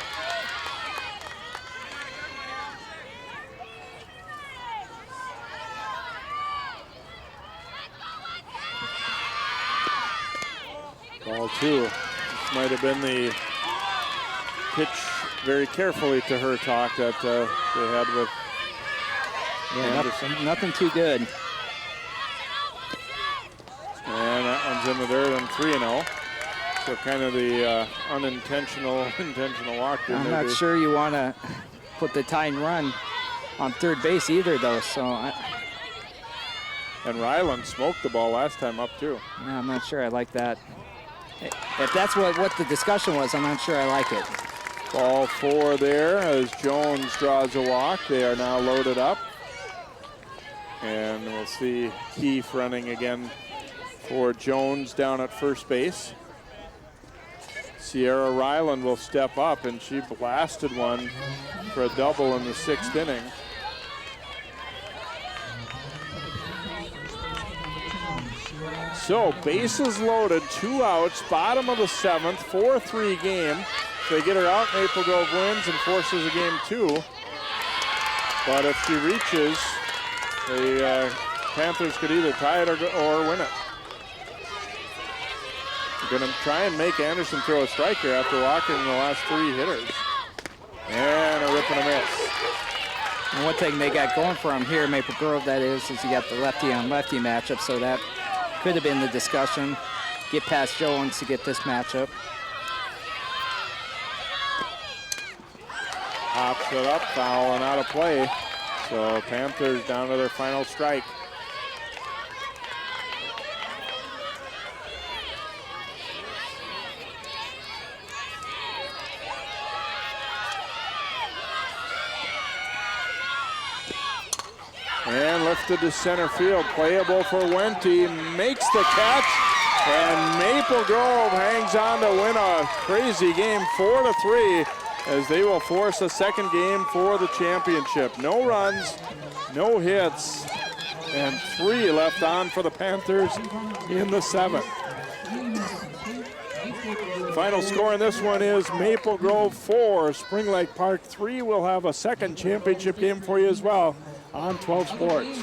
Ball 2. This might have been the pitch very carefully to her talk that they had with Anderson. Nothing too good. And that one's in the dirt on 3-0. So kind of the intentional walk. I'm not sure you want to put the tying run on third base either, though. And Ryland smoked the ball last time up too. Yeah, I'm not sure I like that. If that's what the discussion was, I'm not sure I like it. Ball 4 there as Jones draws a walk. They are now loaded up. And we'll see Keefe running again for Jones down at first base. Sierra Ryland will step up, and she blasted one for a double in the 6th inning. So bases loaded, 2 outs, bottom of the 7th, 4-3 game. If they get her out, Maple Grove wins and forces a game 2. But if she reaches, the Panthers could either tie it or win it. Going to try and make Anderson throw a striker after walking the last 3 hitters. And a rip and a miss. And one thing they got going for them here, Maple Grove, that is you got the lefty on lefty matchup, so that could have been the discussion. Get past Jones to get this matchup. Hops it up, foul and out of play. So Panthers down to their final strike. And lifted to center field. Playable for Wente. Makes the catch. And Maple Grove hangs on to win a crazy game 4-3 as they will force a second game for the championship. No runs, no hits, and 3 left on for the Panthers in the 7th. Final score in this one is Maple Grove 4, Spring Lake Park 3. We'll have a second championship game for you as well on 12 Sports.